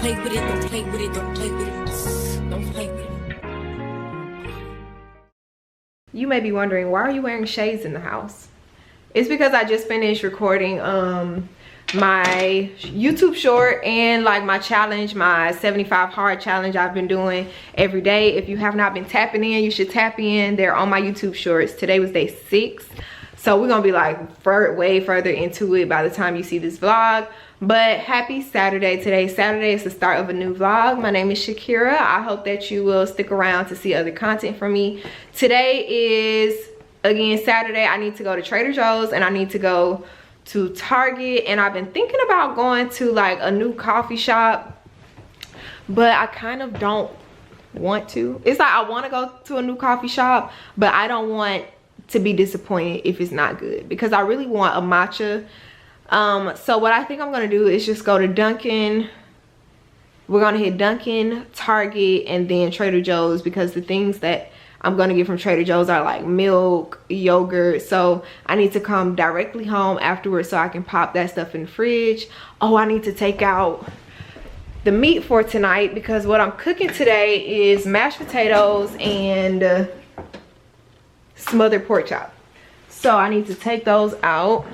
play with it, don't play with it, don't play with it, don't play with it. You may be wondering, why are you wearing shades in the house? It's because I just finished recording my YouTube short and like my challenge, my 75 hard challenge I've been doing every day. If you have not been tapping in, you should tap in. They're on my YouTube shorts. Today was day 6. So we're gonna be like way further into it by the time you see this vlog. But happy Saturday. Today, Saturday is the start of a new vlog. My name is Shaakira. I hope that you will stick around to see other content from me. Today is, again, Saturday. I need to go to Trader Joe's and I need to go to Target. And I've been thinking about going to like a new coffee shop, but I kind of don't want to. It's like I want to go to a new coffee shop, but I don't want to be disappointed if it's not good, because I really want a matcha. So what I think I'm gonna do is just go to Dunkin'. We're gonna hit Dunkin', Target, and then Trader Joe's, because the things that I'm gonna get from Trader Joe's are like milk, yogurt. So I need to come directly home afterwards so I can pop that stuff in the fridge. Oh, I need to take out the meat for tonight, because what I'm cooking today is mashed potatoes and smothered pork chop. So I need to take those out.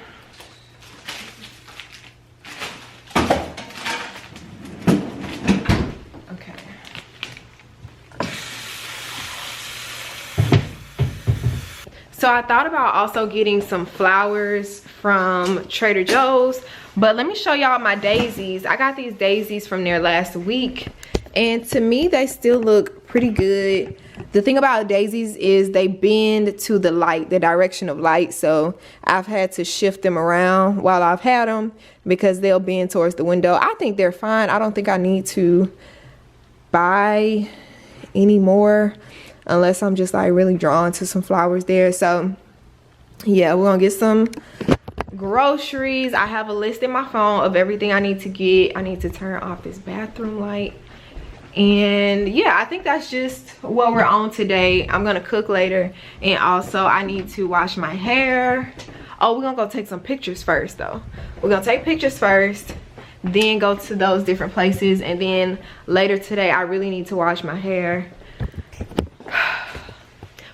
So I thought about also getting some flowers from Trader Joe's, but let me show y'all my daisies. I got these daisies from there last week, and to me they still look pretty good. The thing about daisies is they bend to the light, the direction of light, so I've had to shift them around while I've had them because they'll bend towards the window. I think they're fine. I don't think I need to buy any more unless I'm just like really drawn to some flowers there. So yeah, we're gonna get some groceries. I have a list in my phone of everything I need to get. I need to turn off this bathroom light. And yeah, I think that's just what we're on today. I'm gonna cook later, and also I need to wash my hair. Oh, we're gonna go take some pictures first though. We're gonna take pictures first, then go to those different places, and then later today I really need to wash my hair.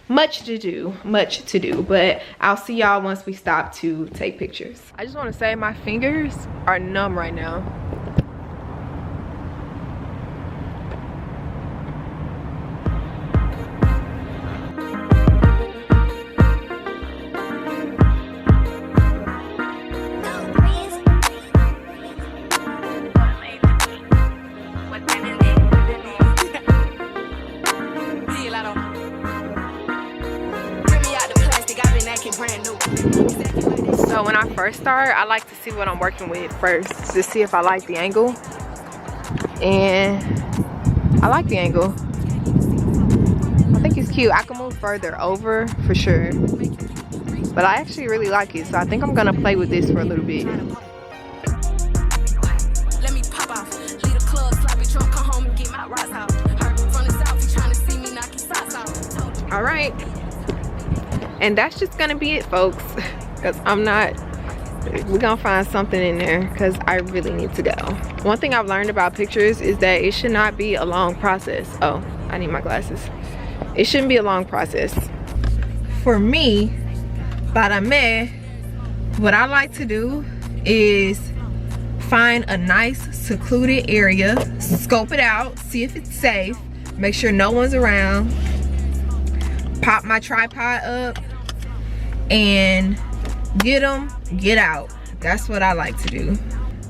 Much to do, but I'll see y'all once we stop to take pictures. I just want to say my fingers are numb right now. So when I first start, I like to see what I'm working with first to see if I like the angle, and I like the angle. I think it's cute. I can move further over for sure, but I actually really like it, so I think I'm gonna play with this for a little bit. All right, and that's just gonna be it, folks, because we're gonna find something in there because I really need to go. One thing I've learned about pictures is that it should not be a long process. Oh, I need my glasses. It shouldn't be a long process. For me, para mí, what I like to do is find a nice secluded area, scope it out, see if it's safe, make sure no one's around, pop my tripod up, and get out. That's what I like to do.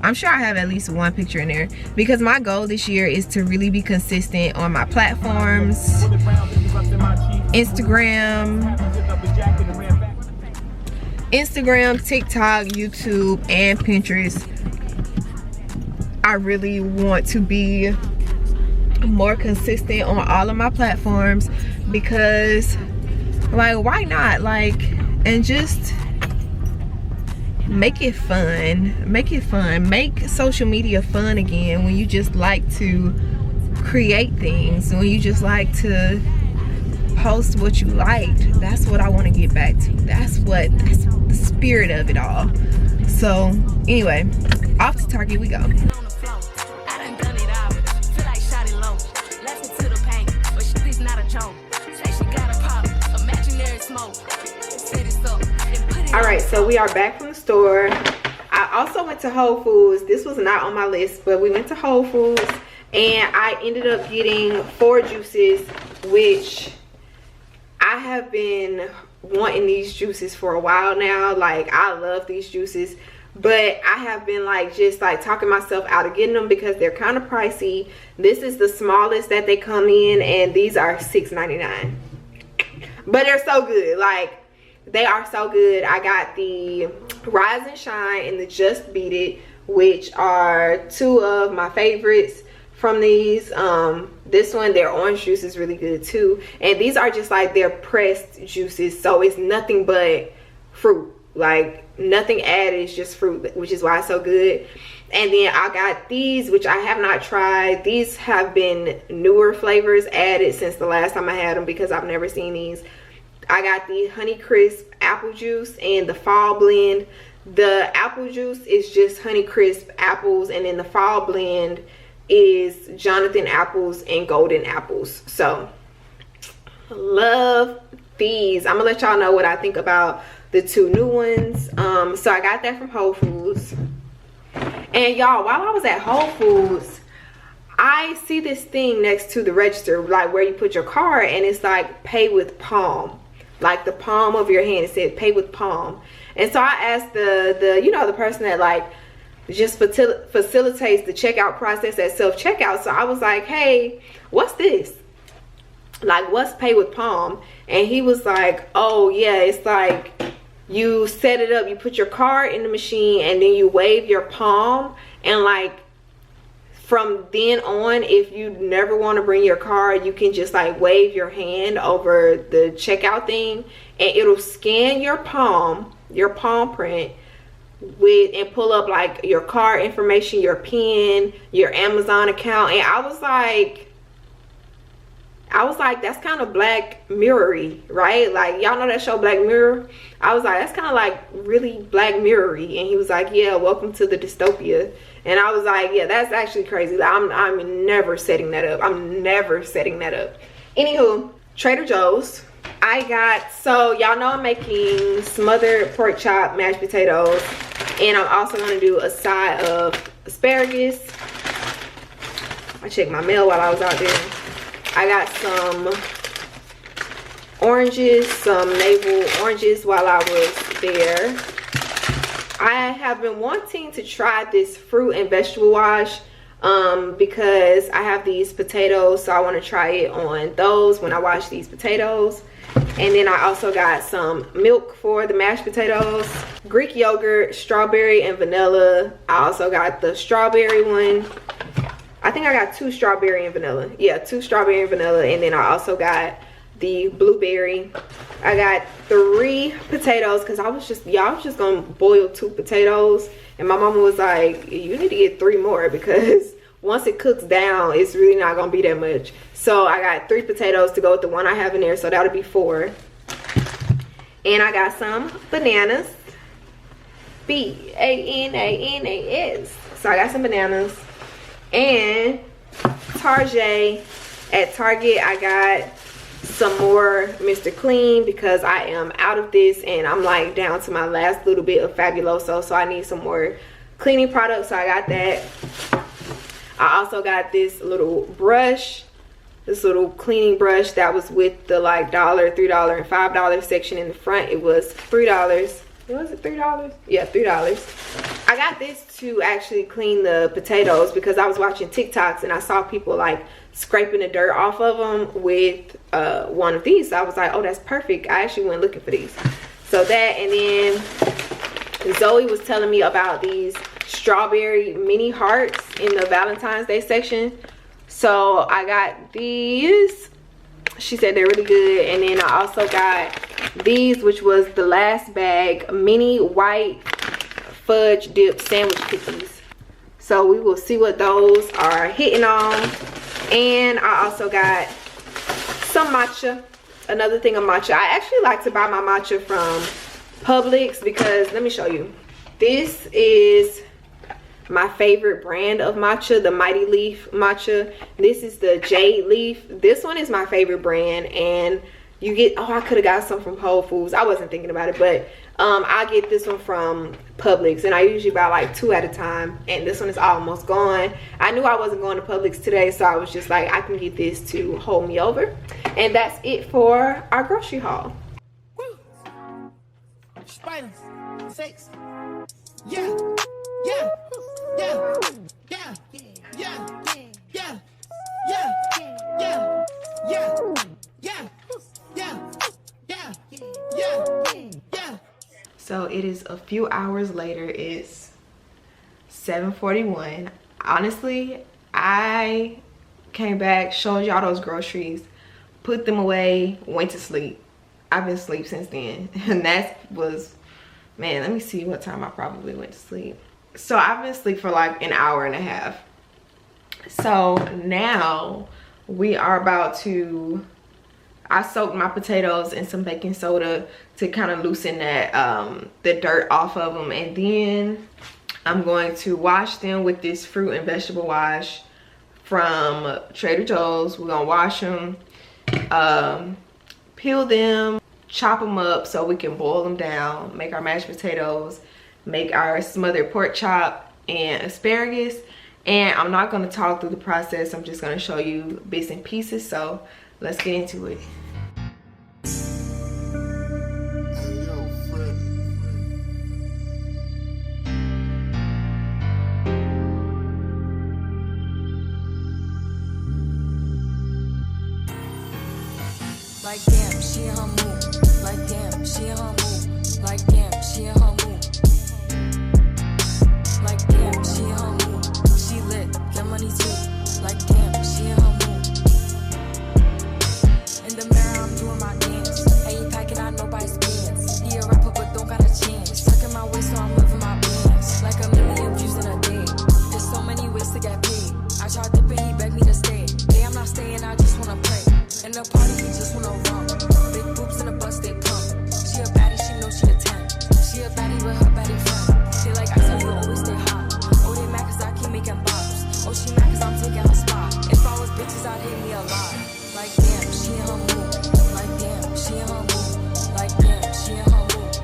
I'm sure I have at least one picture in there, because my goal this year is to really be consistent on my platforms: Instagram, TikTok, YouTube, and Pinterest. I really want to be more consistent on all of my platforms, because like, why not? Like, and just make it fun. Make social media fun again, when you just like to create things, when you just like to post what you liked. That's what I want to get back to. That's the spirit of it all. So anyway, off to Target we go. so we are back from the store. I also went to Whole Foods. This was not on my list, but we went to Whole Foods and I ended up getting 4 juices, which I have been wanting these juices for a while now. Like, I love these juices, but I have been like just like talking myself out of getting them because they're kind of pricey. This is the smallest that they come in, and these are $6.99, but they're so good. Like, they are so good. I got the Rise and Shine and the Just Beat It, which are 2 of my favorites from these. This one, their orange juice is really good too, and these are just like their pressed juices, so it's nothing but fruit, like nothing added, it's just fruit, which is why it's so good. And then I got these, which I have not tried. These have been newer flavors added since the last time I had them because I've never seen these. I got the Honey Crisp apple juice and the fall blend. The apple juice is just Honey Crisp apples, and then the fall blend is Jonathan apples and golden apples. So love these. I'm gonna let y'all know what I think about the 2 new ones. So I got that from Whole Foods. And y'all, while I was at Whole Foods, I see this thing next to the register, like where you put your card, and it's like pay with palm, like the palm of your hand. It said pay with palm. And so I asked the you know, the person that like just facilitates the checkout process at self-checkout. So I was like, hey, what's this? Like, what's pay with palm? And he was like, oh yeah, it's like you set it up, you put your card in the machine, and then you wave your palm, and like from then on, if you never want to bring your card, you can just like wave your hand over the checkout thing, and it'll scan your palm print with and pull up like your card information, your PIN, your Amazon account. And I was like that's kind of Black Mirror-y, right? Like, y'all know that show Black Mirror? I was like, that's kind of like really Black Mirror-y. And he was like, yeah, welcome to the dystopia. And I was like, yeah, that's actually crazy. I'm never setting that up. I'm never setting that up. Anywho, Trader Joe's. I got, so y'all know I'm making smothered pork chop mashed potatoes, and I'm also going to do a side of asparagus. I checked my mail while I was out there. I got some oranges, some navel oranges while I was there. I have been wanting to try this fruit and vegetable wash because I have these potatoes, so I want to try it on those when I wash these potatoes. And then I also got some milk for the mashed potatoes, Greek yogurt, strawberry and vanilla. I also got the strawberry one. I think I got 2 strawberry and vanilla. Yeah, 2 strawberry and vanilla. And then I also got the blueberry. I got 3 potatoes because I was just gonna boil 2 potatoes, and my mama was like, you need to get 3 more because once it cooks down, it's really not gonna be that much. So I got 3 potatoes to go with the one I have in there, so that'll be 4. And I got some bananas, B-A-N-A-N-A-S. So I got some bananas. And Target, at Target I got some more Mr. Clean because I am out of this and I'm like down to my last little bit of Fabuloso, so I need some more cleaning products, so I got that. I also got this little brush, this little cleaning brush that was with the like $1, $3 and $5 section in the front. It was $3. Was it $3? Yeah, $3. I got this to actually clean the potatoes because I was watching TikToks and I saw people like scraping the dirt off of them with one of these. So I was like, oh, that's perfect. I actually went looking for these. So that, and then Zoe was telling me about these strawberry mini hearts in the Valentine's Day section. So I got these. She said they're really good. And then I also got these, which was the last bag, mini white fudge dip sandwich cookies. So we will see what those are hitting on. And I also got some matcha, another thing of matcha. I actually like to buy my matcha from Publix because, let me show you, this is my favorite brand of matcha, the Mighty Leaf matcha. This is the Jade Leaf. This one is my favorite brand, and you get, oh, I could have got some from Whole Foods. I wasn't thinking about it, but I get this one from Publix, and I usually buy like 2 at a time, and this one is almost gone. I knew I wasn't going to Publix today, so I was just like, I can get this to hold me over. And that's it for our grocery haul. Spiders, sex, yeah, yeah, yeah, yeah, yeah, yeah, yeah, yeah, yeah, yeah, yeah, yeah, yeah. So it is a few hours later. It's 7:41. Honestly, I came back, showed y'all those groceries, put them away, went to sleep. I've been asleep since then. And that was, man, let me see what time I probably went to sleep. So I've been asleep for like an hour and a half. So now we are about to, I soaked my potatoes in some baking soda to kind of loosen that the dirt off of them, and then I'm going to wash them with this fruit and vegetable wash from Trader Joe's. We're gonna wash them, peel them, chop them up so we can boil them down, make our mashed potatoes, make our smothered pork chop and asparagus. And I'm not going to talk through the process, I'm just going to show you bits and pieces. So let's get into it. Like damn, she in her mood. Like damn, she in her mood. Like damn, she in her mood. Like damn, she in her mood. She lit, get money too. Like damn, she in her mood. In the mirror, I'm doing my dance. Ain't packing out nobody's pants. He a rapper, but don't got a chance. Sucking my waist, so I'm living my bands. Like a million views in a day. There's so many ways to get paid. I tried dipping, he begged me to stay. Hey, I'm not staying, I just wanna pray. In the party, he just wanna run. Big boobs in the bus, they pump. She a baddie, she know she a 10. She a baddie with her baddie friend. They like, I tell you, always stay hot. Oh, they mad cause I keep making bops. Oh, she mad cause I'm taking her spot. If I was bitches, I'd hate me a lot. Like, damn, she in her mood. Like, damn, she in her mood. Like, damn, she in her mood.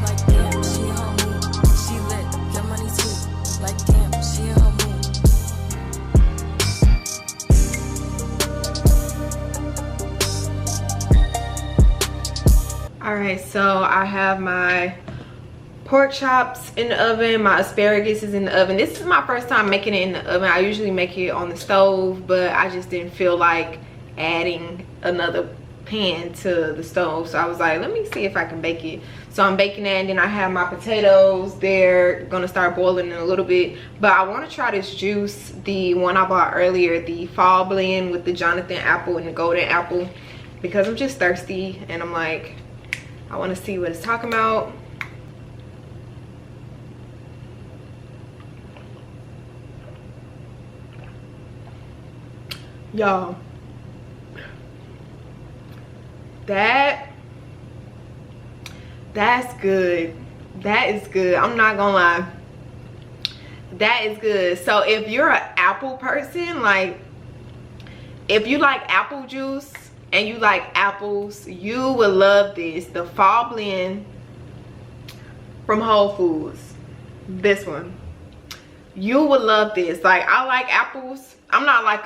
Like, damn, she in her mood. She lit, get money too. Like, damn, she in her mood. All right, so I have my pork chops in the oven, my asparagus is in the oven. This is my first time making it in the oven. I usually make it on the stove, but I just didn't feel like adding another pan to the stove, so I was like, let me see if I can bake it. So I'm baking that, and then I have my potatoes. They're gonna start boiling in a little bit, but I want to try this juice, the one I bought earlier, the fall blend with the Jonathan apple and the golden apple, because I'm just thirsty and I'm like, I want to see what it's talking about. Y'all, that's good. That is good. I'm not gonna lie, that is good. So if you're an apple person, like if you like apple juice and you like apples, you will love this. The fall blend from Whole Foods, this one, you would love this. Like, I like apples. I'm not like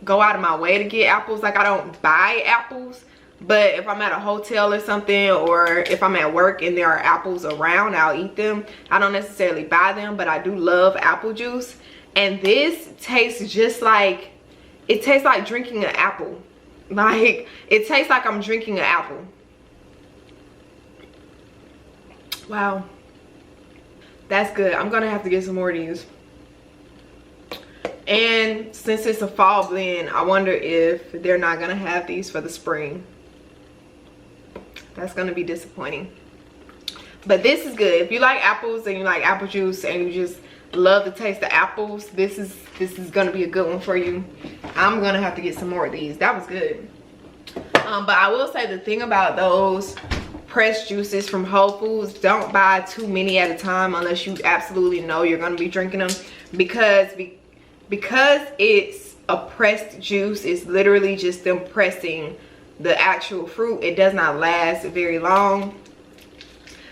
go out of my way to get apples. Like, I don't buy apples, but if I'm at a hotel or something, or if I'm at work and there are apples around, I'll eat them. I don't necessarily buy them, but I do love apple juice. And this tastes just like, it tastes like drinking an apple. Like, it tastes like I'm drinking an apple. Wow, that's good. I'm gonna have to get some more of these. And since it's a fall blend, I wonder if they're not gonna have these for the spring. That's gonna be disappointing. But this is good. If you like apples and you like apple juice and you just love the taste of apples, this is gonna be a good one for you. I'm gonna have to get some more of these. That was good. But I will say, the thing about those pressed juices from Whole Foods, don't buy too many at a time unless you absolutely know you're gonna be drinking them, because it's a pressed juice. It's literally just them pressing the actual fruit, it does not last very long.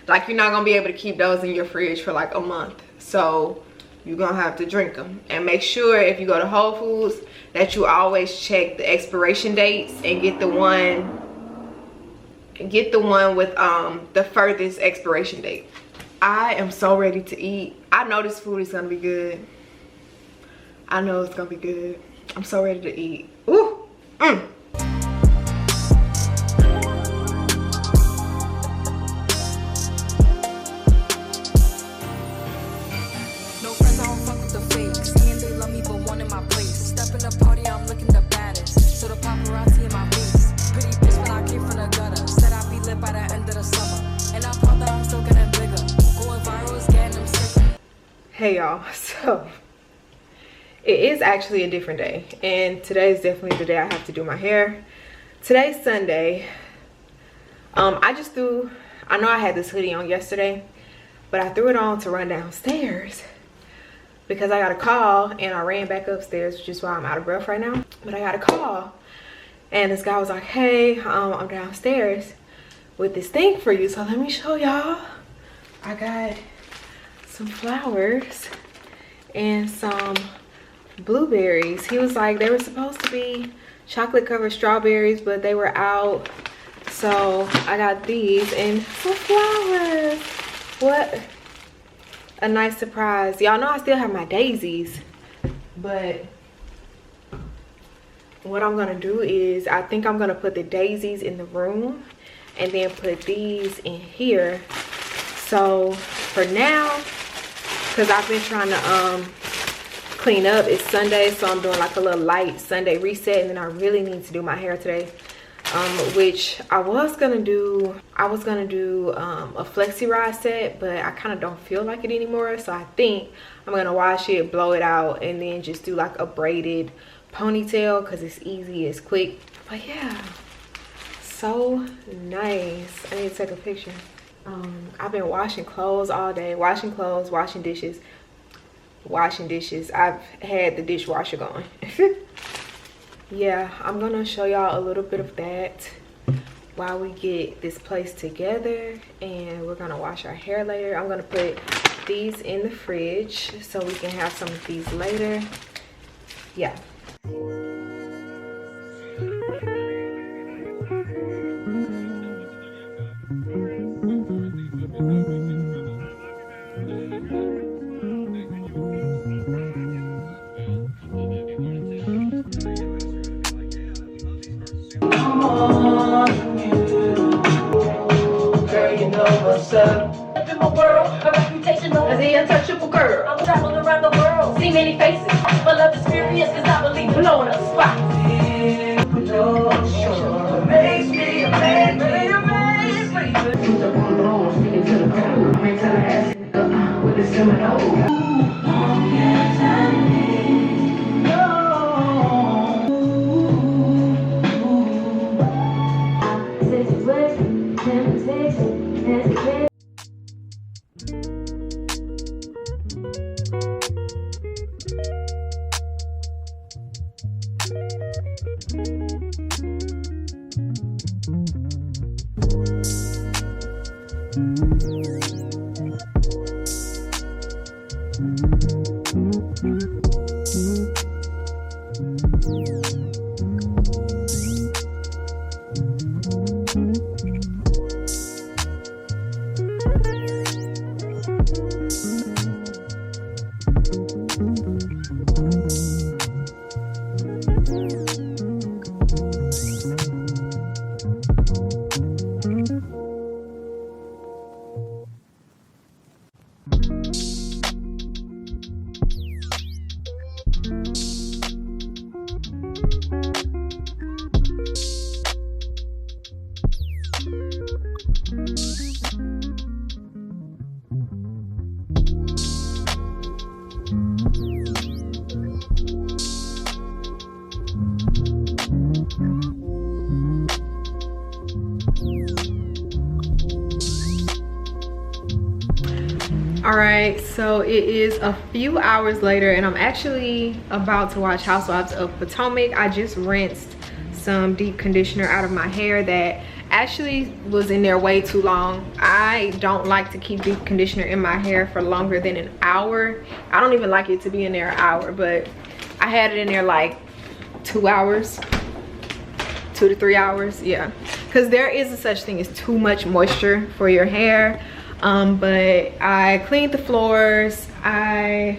Like, you're not gonna be able to keep those in your fridge for like a month. So you're gonna have to drink them. And make sure if you go to Whole Foods that you always check the expiration dates and get the one with the furthest expiration date. I am so ready to eat. I know this food is gonna be good. I know it's gonna be good. I'm so ready to eat. Ooh. Hey y'all, so it is actually a different day, and today is definitely the day I have to do my hair. Today's Sunday. I know I had this hoodie on yesterday, but I threw it on to run downstairs because I got a call, and I ran back upstairs, which is why I'm out of breath right now. But I got a call, and this guy was like, hey, I'm downstairs with this thing for you, so let me show y'all. I got some flowers and some blueberries. He was like, they were supposed to be chocolate covered strawberries, but they were out, so I got these and some flowers. What a nice surprise. Y'all know I still have my daisies, but what I'm gonna do is I think I'm gonna put the daisies in the room and then put these in here. So for now, because I've been trying to clean up, it's Sunday, so I'm doing like a little light Sunday reset, and then I really need to do my hair today, which I was gonna do a flexi rod set, but I kind of don't feel like it anymore. So I think I'm gonna wash it, blow it out, and then just do like a braided ponytail because it's easy, it's quick. But yeah, so nice. I need to take a picture. I've been washing clothes all day, washing clothes, washing dishes. I've had the dishwasher going. Yeah, I'm gonna show y'all a little bit of that while we get this place together, and we're gonna wash our hair later. I'm gonna put these in the fridge so we can have some of these later. Yeah. In my world, a reputation as the untouchable girl. I'm traveling around the world, see many faces. My love is furious cause I believe in blowing up spots. Makes me amazed, sticking to the ground. I'm in Tallahassee with the Seminole. Alright, so it is a few hours later and I'm actually about to watch Housewives of Potomac. I just rinsed some deep conditioner out of my hair that actually was in there way too long. I don't like to keep deep conditioner in my hair for longer than an hour. I don't even like it to be in there an hour, but I had it in there like 2 hours, 2 to 3 hours, yeah, because there is a such thing as too much moisture for your hair. But I cleaned the floors. I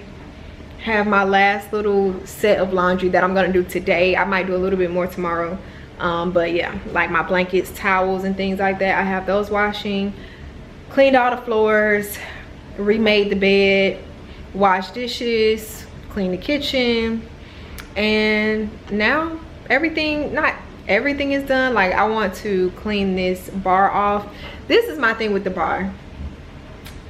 have my last little set of laundry that I'm gonna do today. I might do a little bit more tomorrow, but yeah, like my blankets, towels, and things like that, I have those washing. Cleaned all the floors, remade the bed, washed dishes, cleaned the kitchen, and now everything, not everything is done. Like, I want to clean this bar off. This is my thing with the bar.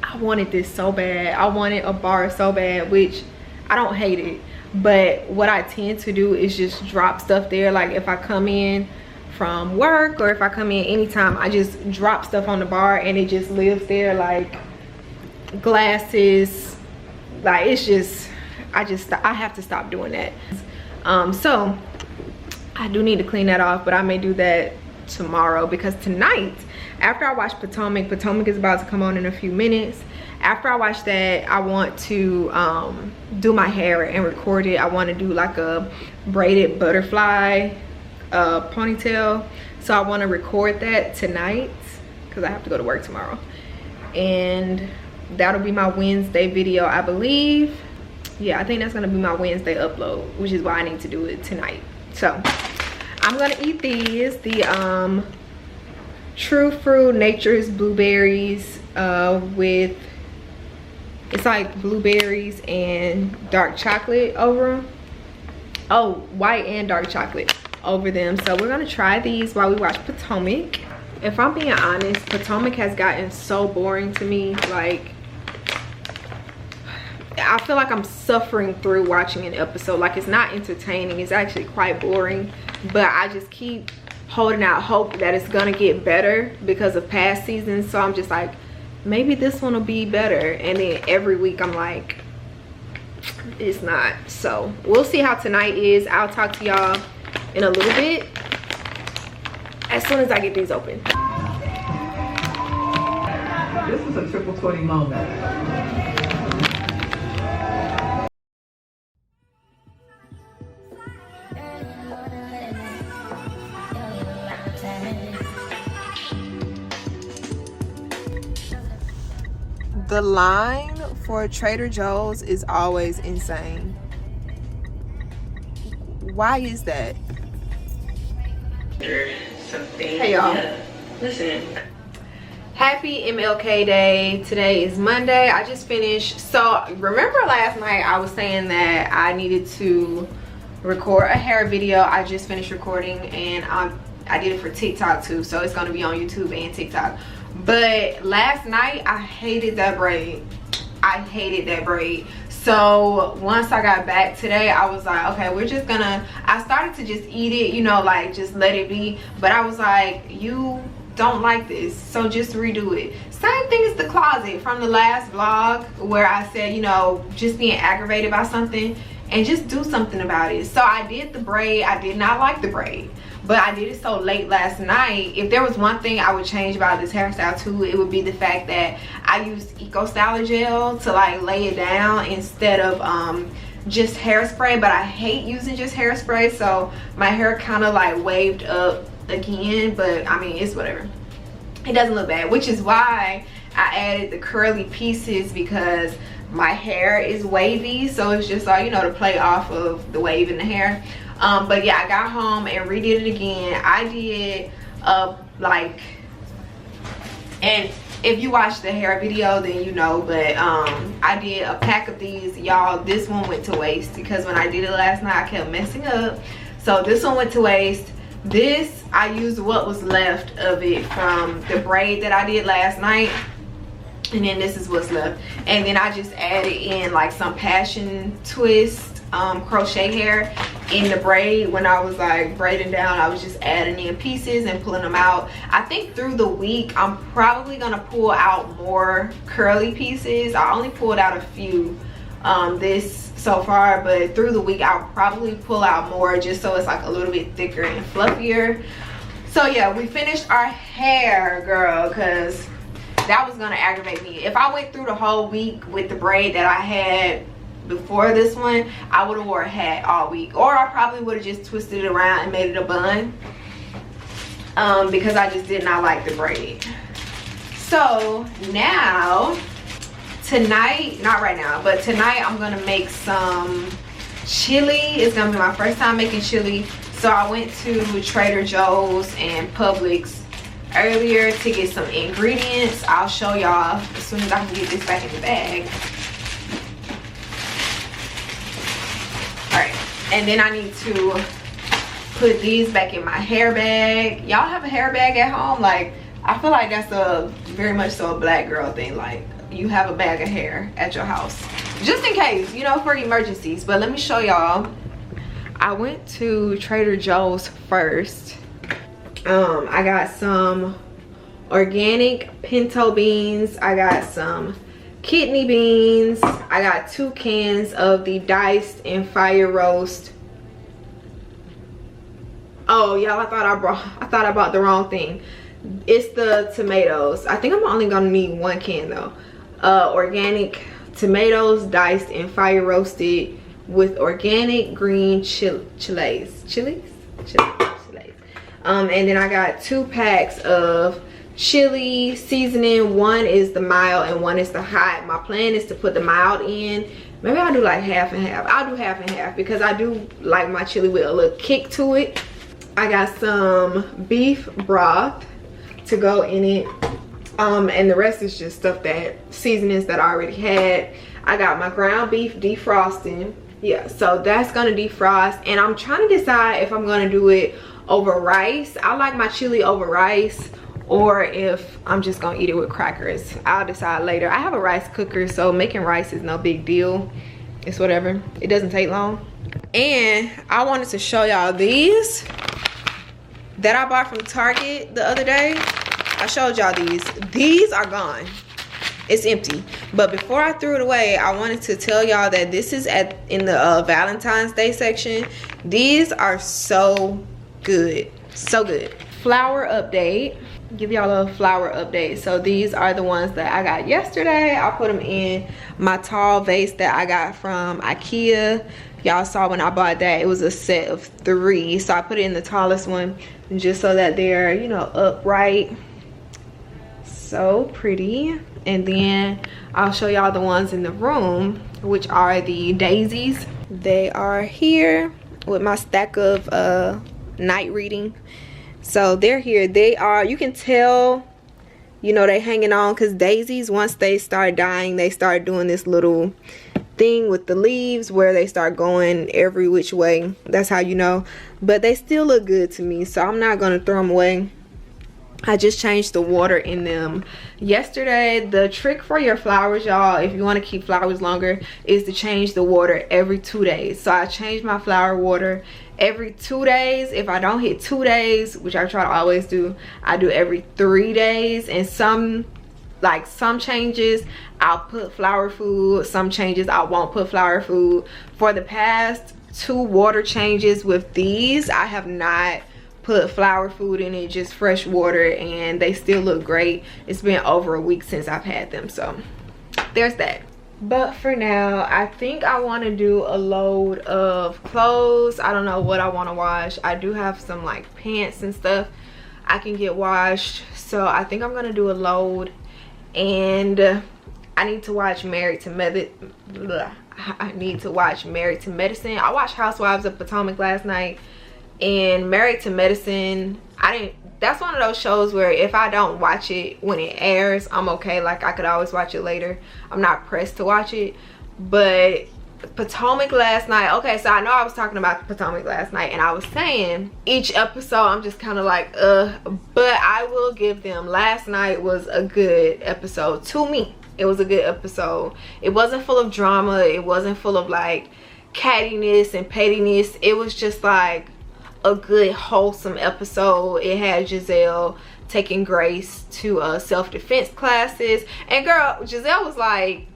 I wanted this so bad. I wanted a bar so bad, which I don't hate it, but what I tend to do is just drop stuff there. Like, if I come in from work or if I come in anytime, I just drop stuff on the bar and it just lives there, like glasses. Like, it's just, I have to stop doing that. So I do need to clean that off, but I may do that tomorrow, because tonight, after I watch Potomac is about to come on in a few minutes. After I watch that, I want to do my hair and record it. I want to do like a braided butterfly ponytail, so I want to record that tonight because I have to go to work tomorrow, and that'll be my Wednesday video, I believe. Yeah, I think that's gonna be my Wednesday upload, which is why I need to do it tonight. So I'm gonna eat these, the True Fruit Nature's blueberries with, it's like blueberries and dark chocolate over them. Oh, white and dark chocolate over them. So we're gonna try these while we watch Potomac. If I'm being honest, Potomac has gotten so boring to me. Like, I feel like I'm suffering through watching an episode. Like, it's not entertaining, it's actually quite boring, but I just keep holding out hope that it's gonna get better because of past seasons. So I'm just like, maybe this one will be better, and then every week I'm like, it's not. So we'll see how tonight is. I'll talk to y'all in a little bit as soon as I get these open. This is a triple 20 moment. The line for Trader Joe's is always insane. Why is that? Hey y'all. Listen. Happy MLK Day. Today is Monday. I just finished. So remember last night I was saying that I needed to record a hair video. I just finished recording, and I did it for TikTok too. So it's going to be on YouTube and TikTok. But last night I hated that braid. I hated that braid. So once I got back today, I was like, okay, we're just gonna, I started to just eat it, you know, like just let it be. But I was like, you don't like this, so just redo it. Same thing as the closet from the last vlog where I said, you know, just being aggravated by something and just do something about it. So I did the braid. I did not like the braid, but I did it so late last night. If there was one thing I would change about this hairstyle too, it would be the fact that I used Eco Styler gel to like lay it down instead of just hairspray. But I hate using just hairspray, so my hair kind of like waved up again, but I mean, it's whatever. It doesn't look bad, which is why I added the curly pieces, because my hair is wavy, so it's just like, you know, to play off of the wave in the hair. But yeah, I got home and redid it again. I did like, and if you watch the hair video then you know, but I did a pack of these, y'all. This one went to waste because when I did it last night I kept messing up, so this one went to waste. This, I used what was left of it from the braid that I did last night, and then this is what's left. And then I just added in like some passion twist crochet hair in the braid. When I was like braiding down, I was just adding in pieces and pulling them out. I think through the week I'm probably gonna pull out more curly pieces. I only pulled out a few this so far, but through the week I'll probably pull out more just so it's like a little bit thicker and fluffier. So yeah, we finished our hair, girl, because that was gonna aggravate me. If I went through the whole week with the braid that I had before this one, I would have wore a hat all week, or I probably would have just twisted it around and made it a bun, because I just did not like the braid. So now, tonight, not right now, but tonight I'm gonna make some chili. It's gonna be my first time making chili. So I went to Trader Joe's and Publix earlier to get some ingredients. I'll show y'all as soon as I can get this back in the bag. Alright, and then I need to put these back in my hair bag. Y'all have a hair bag at home? Like, I feel like that's a very much so a black girl thing. Like, you have a bag of hair at your house just in case, you know, for emergencies. But let me show y'all. I went to Trader Joe's first. I got some organic pinto beans. I got some kidney beans. I got 2 cans of the diced and fire roast. Oh y'all, I thought I bought the wrong thing. It's the tomatoes. I think I'm only gonna need 1 can though. Organic tomatoes, diced and fire roasted, with organic green chilies. And then I got 2 packs of chili seasoning. One is the mild and one is the hot. My plan is to put the mild in. Maybe I'll do like half and half. I'll do half and half because I do like my chili with a little kick to it. I got some beef broth to go in it. And the rest is just stuff that seasonings that I already had. I got my ground beef defrosting. Yeah, so that's gonna defrost, and I'm trying to decide if I'm gonna do it over rice. I like my chili over rice, or if I'm just gonna eat it with crackers. I'll decide later. I have a rice cooker, so making rice is no big deal. It's whatever, it doesn't take long. And I wanted to show y'all these that I bought from Target the other day. I showed y'all these are gone. It's empty. But before I threw it away, I wanted to tell y'all that this is in the Valentine's Day section. These are so good, so good. Flower update. Give y'all a flower update. So these are the ones that I got yesterday. I put them in my tall vase that I got from IKEA. Y'all saw when I bought that, it was a set of 3. So I put it in the tallest one just so that they're, you know, upright. So pretty. And then I'll show y'all the ones in the room, which are the daisies. They are here with my stack of night reading. So they're here. They are, you can tell, you know, they hanging on, because daisies, once they start dying, they start doing this little thing with the leaves where they start going every which way. That's how you know. But they still look good to me, so I'm not gonna throw them away. I just changed the water in them yesterday. The trick for your flowers, y'all, if you want to keep flowers longer, is to change the water every 2 days. So I changed my flower water every 2 days. If I don't hit 2 days, which I try to always do, I do every 3 days. And some changes I'll put flower food, some changes I won't put flower food. For the past 2 water changes with these, I have not put flower food in it, just fresh water, and they still look great. It's been over a week since I've had them, so there's that. But for now, I think I want to do a load of clothes. I don't know what I want to wash. I do have some like pants and stuff I can get washed, so I think I'm gonna do a load. And I need to watch Married to Medicine. I watched Housewives of Potomac last night, and Married to Medicine, that's one of those shows where if I don't watch it when it airs, I'm okay. Like, I could always watch it later. I'm not pressed to watch it. But Potomac last night, okay, so I know I was talking about Potomac last night, and I was saying each episode I'm just kind of like but I will give them, last night was a good episode to me. It was a good episode. It wasn't full of drama. It wasn't full of like cattiness and pettiness. It was just like a good wholesome episode. It had Giselle taking Grace to self-defense classes, and girl, Giselle was like,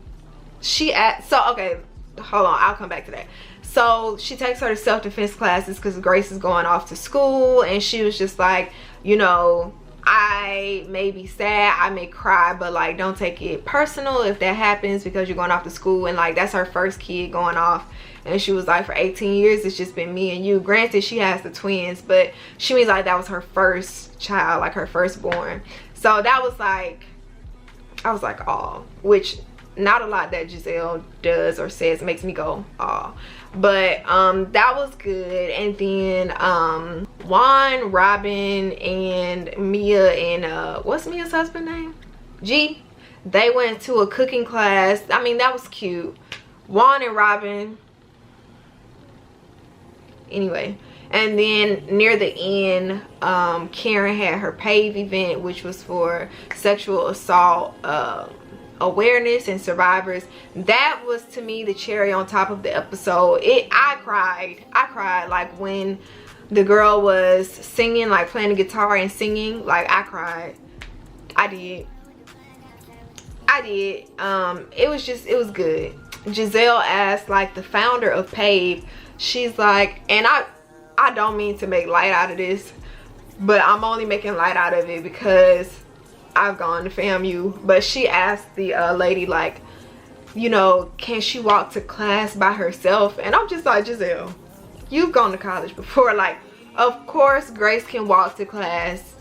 okay, hold on, I'll come back to that. So she takes her to self-defense classes because Grace is going off to school, and she was just like, you know, I may be sad, I may cry, but like don't take it personal if that happens because you're going off to school. And like that's her first kid going off, and she was like, for 18 years it's just been me and you. Granted, she has the twins, but she means like that was her first child, like her firstborn. So that was like, I was like, oh, which not a lot that Giselle does or says makes me go, oh. But that was good. And then Juan, Robin, and Mia, and what's Mia's husband name? G. They went to a cooking class. I mean, that was cute. Juan and Robin. Anyway, and then near the end, Karen had her PAVE event, which was for sexual assault awareness and survivors. That was, to me, the cherry on top of the episode. I cried like when the girl was singing, like playing the guitar and singing. Like I cried. I did. It was good. Giselle asked like the founder of PAVE, she's like, and I don't mean to make light out of this, but I'm only making light out of it because I've gone to FAMU. But she asked the lady, like, you know, can she walk to class by herself? And I'm just like, Giselle, you've gone to college before. Like, of course Grace can walk to class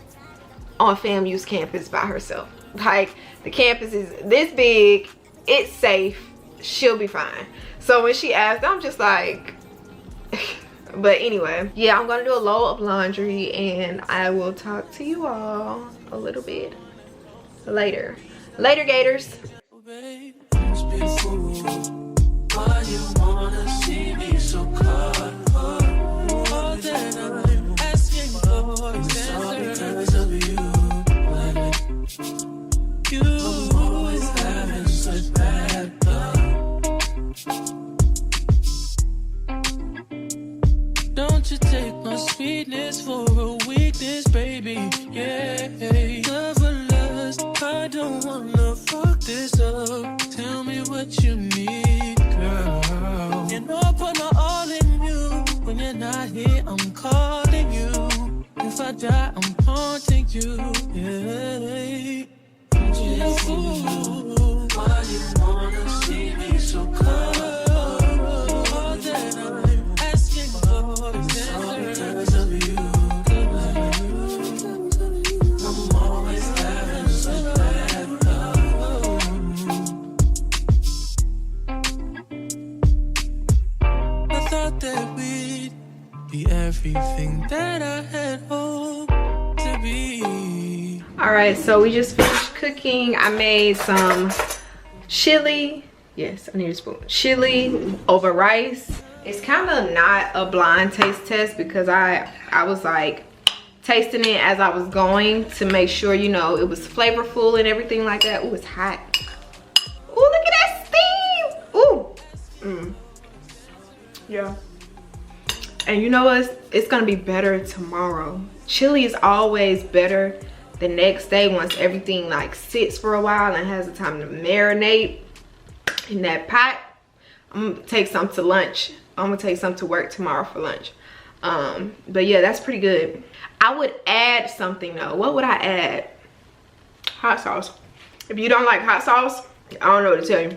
on FAMU's campus by herself. Like, the campus is this big, it's safe, she'll be fine. So when she asked, I'm just like but anyway, yeah, I'm gonna do a load of laundry, and I will talk to you all a little bit later. Later, Gators. Don't you take my sweetness for a weakness, baby? Yeah, loveless. I don't wanna fuck this up. Tell me what you need, girl. You know I put my all in you. When you're not here, I'm calling you. If I die, I'm haunting you. Yeah. Ooh, why you wanna see me so cold? All that I'm asking for is answers of you. I'm always having such bad love. I thought that we'd be everything that I had hoped to be. All right, so we just finished cooking. I made some chili. Yes, I need a spoon. Chili over rice. It's kind of not a blind taste test because I was like tasting it as I was going to make sure, you know, it was flavorful and everything like that. Ooh, it's hot. Ooh, look at that steam. Ooh. Yeah. And you know what? It's gonna be better tomorrow. Chili is always better the next day once everything like sits for a while and has the time to marinate in that pot. I'm gonna take some to lunch. I'm gonna take some to work tomorrow for lunch. But yeah, that's pretty good. I would add something though. What would I add? Hot sauce. If you don't like hot sauce, I don't know what to tell you.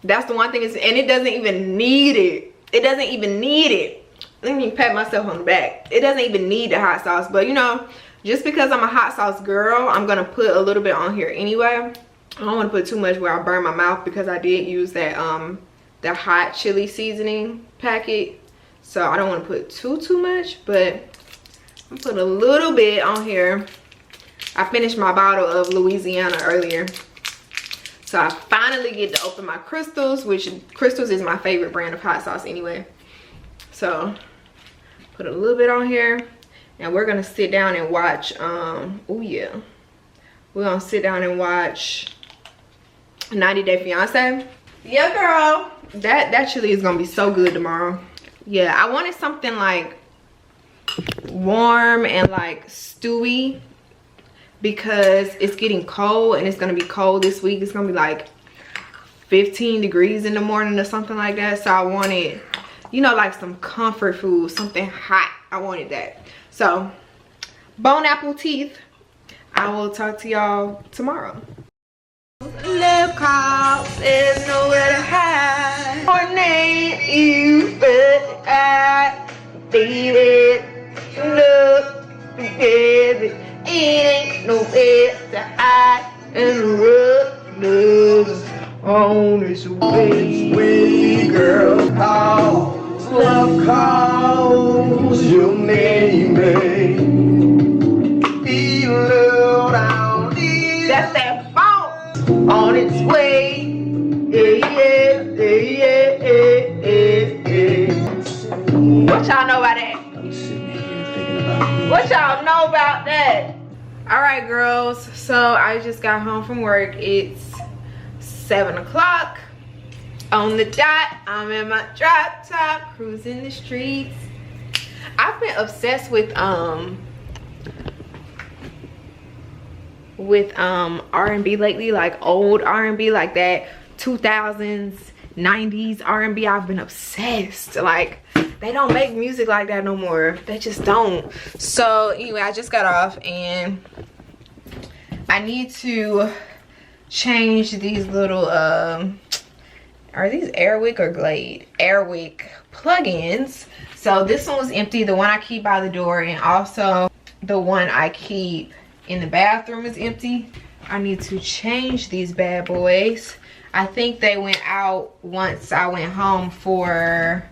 That's the one thing, and it doesn't even need it. It doesn't even need it. Let me pat myself on the back. It doesn't even need the hot sauce, but you know, just because I'm a hot sauce girl, I'm gonna put a little bit on here anyway. I don't want to put too much where I burn my mouth because I did use that the hot chili seasoning packet, so I don't want to put too much, but I'm put a little bit on here. I finished my bottle of Louisiana earlier, so I finally get to open my Crystals, which Crystals is my favorite brand of hot sauce anyway. So put a little bit on here. And we're gonna sit down and watch, oh yeah. We're gonna sit down and watch 90 Day Fiance. Yeah, girl. That chili is gonna be so good tomorrow. Yeah, I wanted something like warm and like stewy because it's getting cold and it's gonna be cold this week. It's gonna be like 15 degrees in the morning or something like that. So I wanted, you know, like some comfort food, something hot. I wanted that. So bone apple teeth. I will talk to y'all tomorrow. Lip calls, there's nowhere to hide. Morning, you but I, baby, look together. It ain't nowhere to hide. And love on its way, girl. Calls, love calls, your name, feel love down here. That's that phone on its way. Yeah, yeah, yeah, yeah, yeah, yeah. What y'all know about that? What y'all know about that? All right, girls, so I just got home from work. It's 7 o'clock on the dot. I'm in my drop top cruising the streets. I've been obsessed with R&B lately, like old R&B, like that 2000s 90s R&B. I've been obsessed. Like, they don't make music like that no more. They just don't. So anyway, I just got off and I need to change these little are these Airwick or Glade? Airwick plugins. So this one was empty, the one I keep by the door, and also the one I keep in the bathroom is empty. I need to change these bad boys. I think they went out once I went home for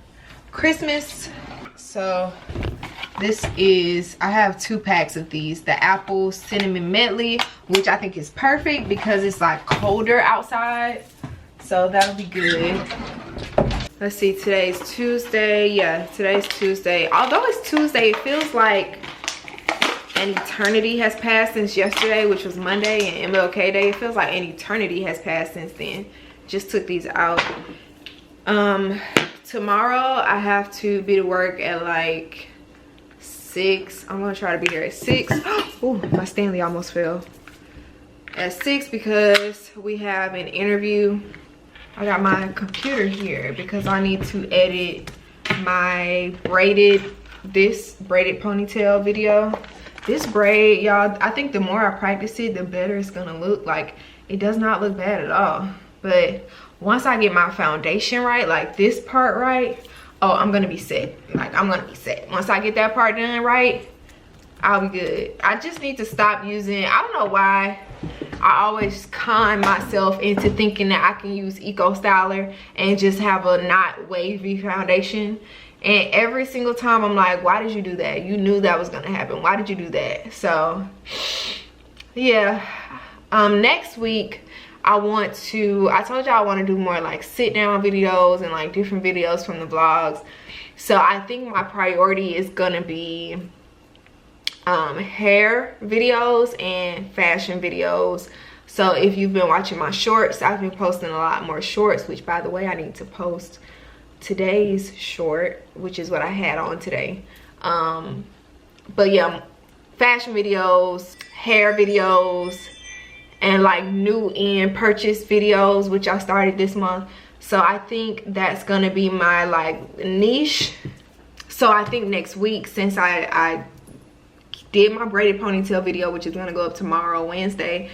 Christmas. So this is, I have 2 packs of these, the apple cinnamon medley, which I think is perfect because it's like colder outside, so that'll be good. Let's see, today's Tuesday. Yeah, today's Tuesday. Although it's Tuesday, it feels like an eternity has passed since yesterday, which was Monday and MLK Day. It feels like an eternity has passed since then. Just took these out. Tomorrow I have to be to work at like 6. I'm gonna try to be here at 6. Oh, my Stanley almost fell. At 6 because we have an interview. I got my computer here because I need to edit my braided ponytail video. This braid, y'all, I think the more I practice it, the better it's gonna look. Like, it does not look bad at all. But once I get my foundation right, like this part right, oh, I'm gonna be set. Like, I'm gonna be set. Once I get that part done right, I'll be good. I just need to stop using, I don't know why I always con myself into thinking that I can use Eco Styler and just have a not wavy foundation. And every single time I'm like, why did you do that? You knew that was gonna happen. Why did you do that? So yeah, next week I told you I want to do more like sit down videos and like different videos from the vlogs. So I think my priority is gonna be hair videos and fashion videos. So if you've been watching my shorts, I've been posting a lot more shorts, which by the way, I need to post today's short, which is what I had on today. But yeah, fashion videos, hair videos, and like new in purchase videos, which I started this month. So I think that's gonna be my like niche. So I think next week, since I did my braided ponytail video, which is gonna go up tomorrow, Wednesday,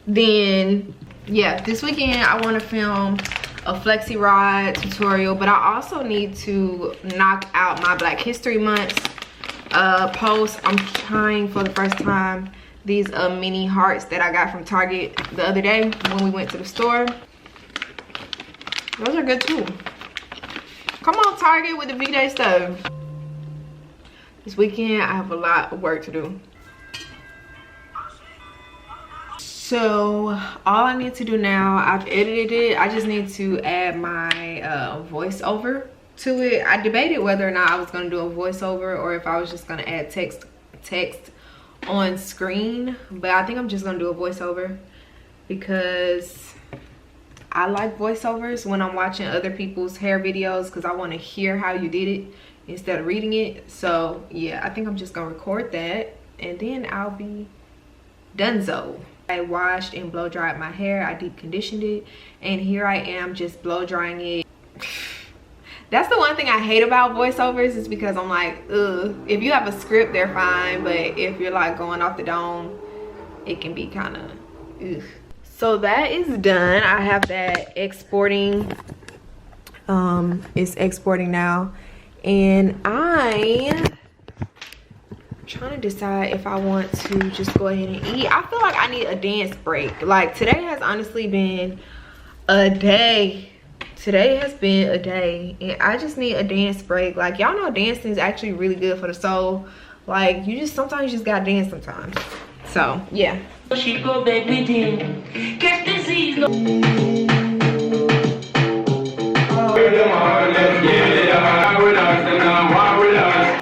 then yeah, this weekend I want to film a flexi rod tutorial. But I also need to knock out my Black History Month post. I'm trying for the first time these mini hearts that I got from Target the other day when we went to the store. Those are good too. Come on, Target, with the V-Day stuff. This weekend I have a lot of work to do. So all I need to do now, I've edited it. I just need to add my voiceover to it. I debated whether or not I was gonna do a voiceover or if I was just gonna add text on screen, but I think I'm just gonna do a voiceover because I like voiceovers when I'm watching other people's hair videos, because I want to hear how you did it instead of reading it. So yeah, I think I'm just gonna record that and then I'll be donezo. I washed and blow dried my hair. I deep conditioned it, and here I am just blow drying it. That's the one thing I hate about voiceovers, is because I'm like, ugh. If you have a script, they're fine, but if you're like going off the dome, it can be kind of ugh. So that is done. I have that exporting. It's exporting now, and I'm trying to decide if I want to just go ahead and eat. I feel like I need a dance break. Like, today has honestly been a day. Today has been a day, and I just need a dance break. Like, y'all know dancing is actually really good for the soul. Like, you just sometimes you just gotta dance sometimes. So yeah. She go baby dear. Catch disease.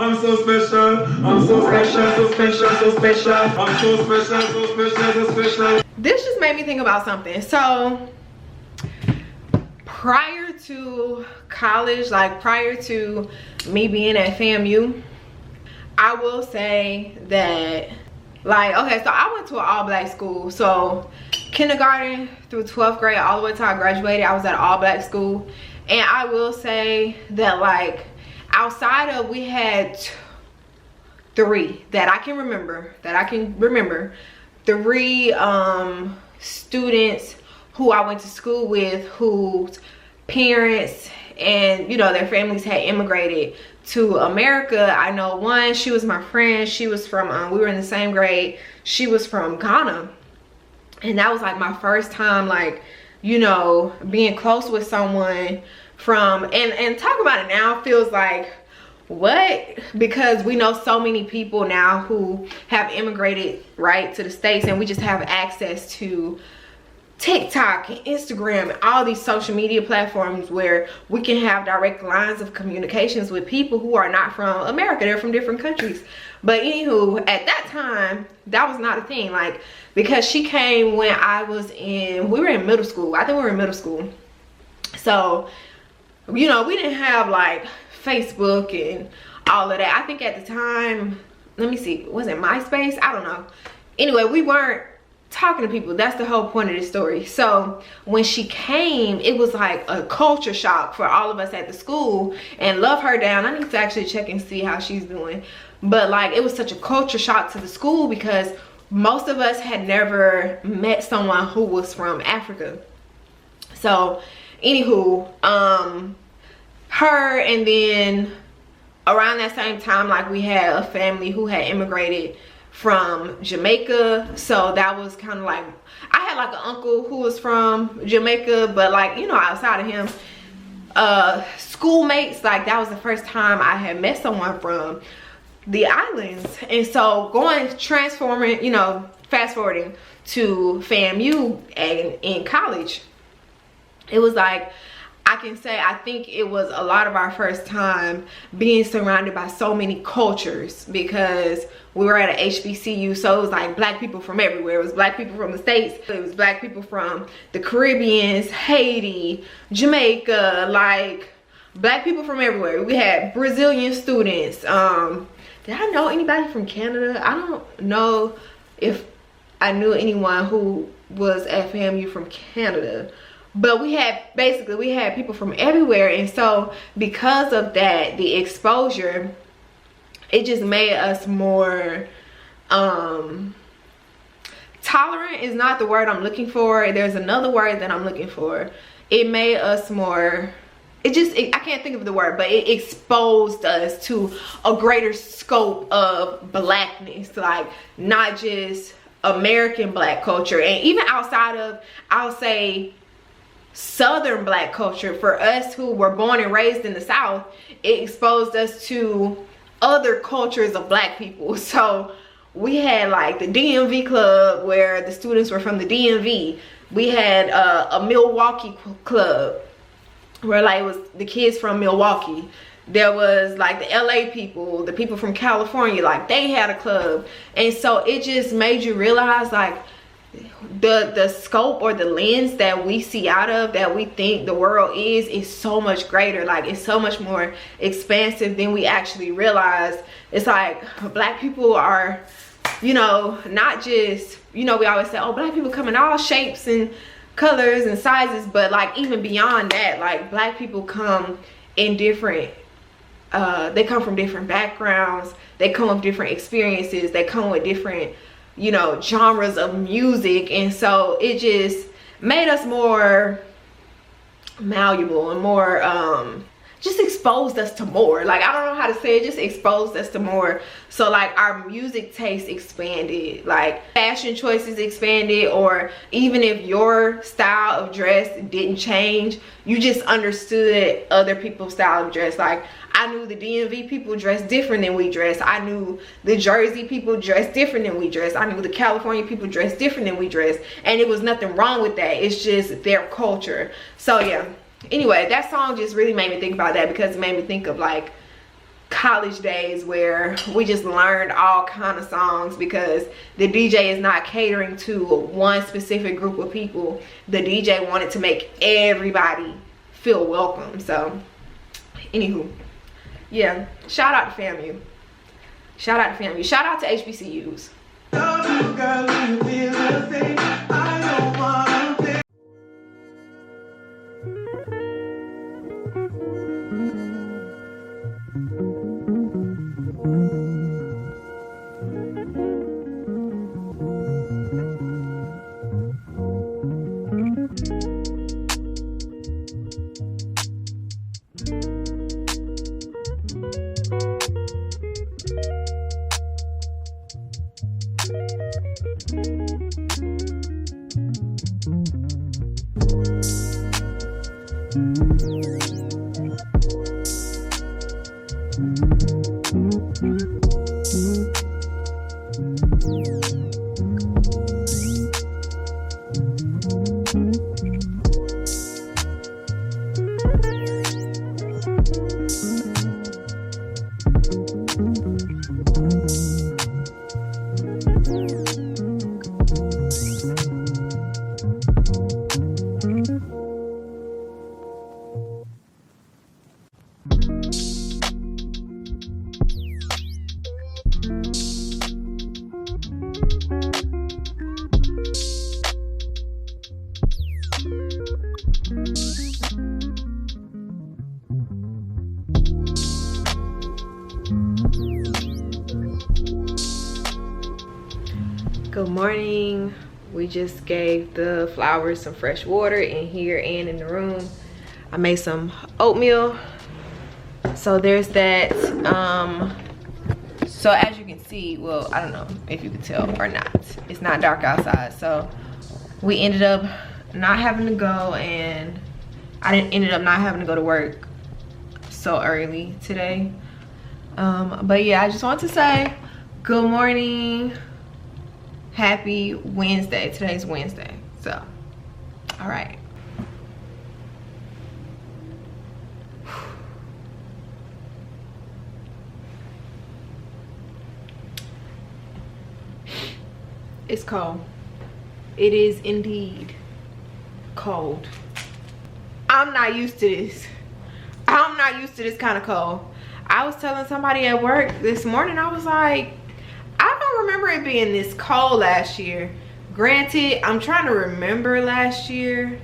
I'm so special, I'm so special, so special, so special. I'm so special, so special, so special. This just made me think about something. So prior to college, like prior to me being at FAMU, I will say that, like, okay, so I went to an all-black school. So kindergarten through 12th grade, all the way till I graduated, I was at an all-black school. And I will say that, like, outside of, we had three that I can remember, three students who I went to school with, whose parents and, you know, their families had immigrated to America. I know one, she was my friend. She was from, we were in the same grade. She was from Ghana. And that was like my first time, like, you know, being close with someone from, and talk about it now feels like, what? Because we know so many people now who have immigrated, right, to the States, and we just have access to TikTok and Instagram and all these social media platforms where we can have direct lines of communications with people who are not from America. They're from different countries. But anywho, at that time, that was not a thing. Like, because she came when I was in, we were in middle school. I think we were in middle school. So, you know, we didn't have like Facebook and all of that. I think at the time, let me see, was it MySpace? I don't know. Anyway, we weren't talking to people. That's the whole point of this story. So when she came, it was like a culture shock for all of us at the school. And love her down. I need to actually check and see how she's doing. But like, it was such a culture shock to the school because most of us had never met someone who was from Africa. So anywho, her, and then around that same time, like, we had a family who had immigrated from Jamaica. So that was kind of like, I had like an uncle who was from Jamaica, but like, you know, outside of him, schoolmates, like, that was the first time I had met someone from the islands. And so transforming, you know, fast forwarding to FAMU and in college, it was like, I can say, I think it was a lot of our first time being surrounded by so many cultures, because we were at an HBCU. So it was like black people from everywhere. It was black people from the States. It was black people from the Caribbean, Haiti, Jamaica, like black people from everywhere. We had Brazilian students. Did I know anybody from Canada? I don't know if I knew anyone who was at FAMU from Canada. But we had people from everywhere. And so because of that, the exposure, it just made us more tolerant is not the word I'm looking for. There's another word that I'm looking for. It made us more, I can't think of the word, but it exposed us to a greater scope of blackness, like not just American black culture, and even outside of, I'll say, Southern black culture. For us who were born and raised in the South, it exposed us to other cultures of black people. So we had like the DMV club where the students were from the DMV. We had a Milwaukee club where like it was the kids from Milwaukee. There was like the LA people, the people from California, like they had a club. And so it just made you realize like the scope or the lens that we see out of, that we think the world is so much greater. Like it's so much more expansive than we actually realize. It's like black people are you know, not just, you know, we always say, oh, black people come in all shapes and colors and sizes, but like even beyond that, like black people come in different, they come from different backgrounds, they come with different experiences, they come with different, you know, genres of music. And so it just made us more malleable and more just exposed us to more. Like, I don't know how to say it, just exposed us to more. So like our music taste expanded, like fashion choices expanded, or even if your style of dress didn't change, you just understood other people's style of dress. Like I knew the DMV people dress different than we dress. I knew the Jersey people dress different than we dress. I knew the California people dress different than we dress. And it was nothing wrong with that. It's just their culture. So yeah. Anyway, that song just really made me think about that, because it made me think of like college days where we just learned all kind of songs because the DJ is not catering to one specific group of people. The DJ wanted to make everybody feel welcome. So anywho, yeah, shout out to FAMU. Shout out to FAMU. Shout out to HBCUs. Good morning. We just gave the flowers some fresh water in here and in the room. I made some oatmeal, so there's that. So as you can see, well, I don't know if you can tell or not, it's not dark outside, so we ended up not having to go, and I ended up not having to go to work so early today. But yeah, I just want to say good morning, happy Wednesday. Today's Wednesday, so all right. It's cold. It is indeed cold. I'm not used to this. I'm not used to this kind of cold. I was telling somebody at work this morning, I was like, I don't remember it being this cold last year. Granted, I'm trying to remember last year.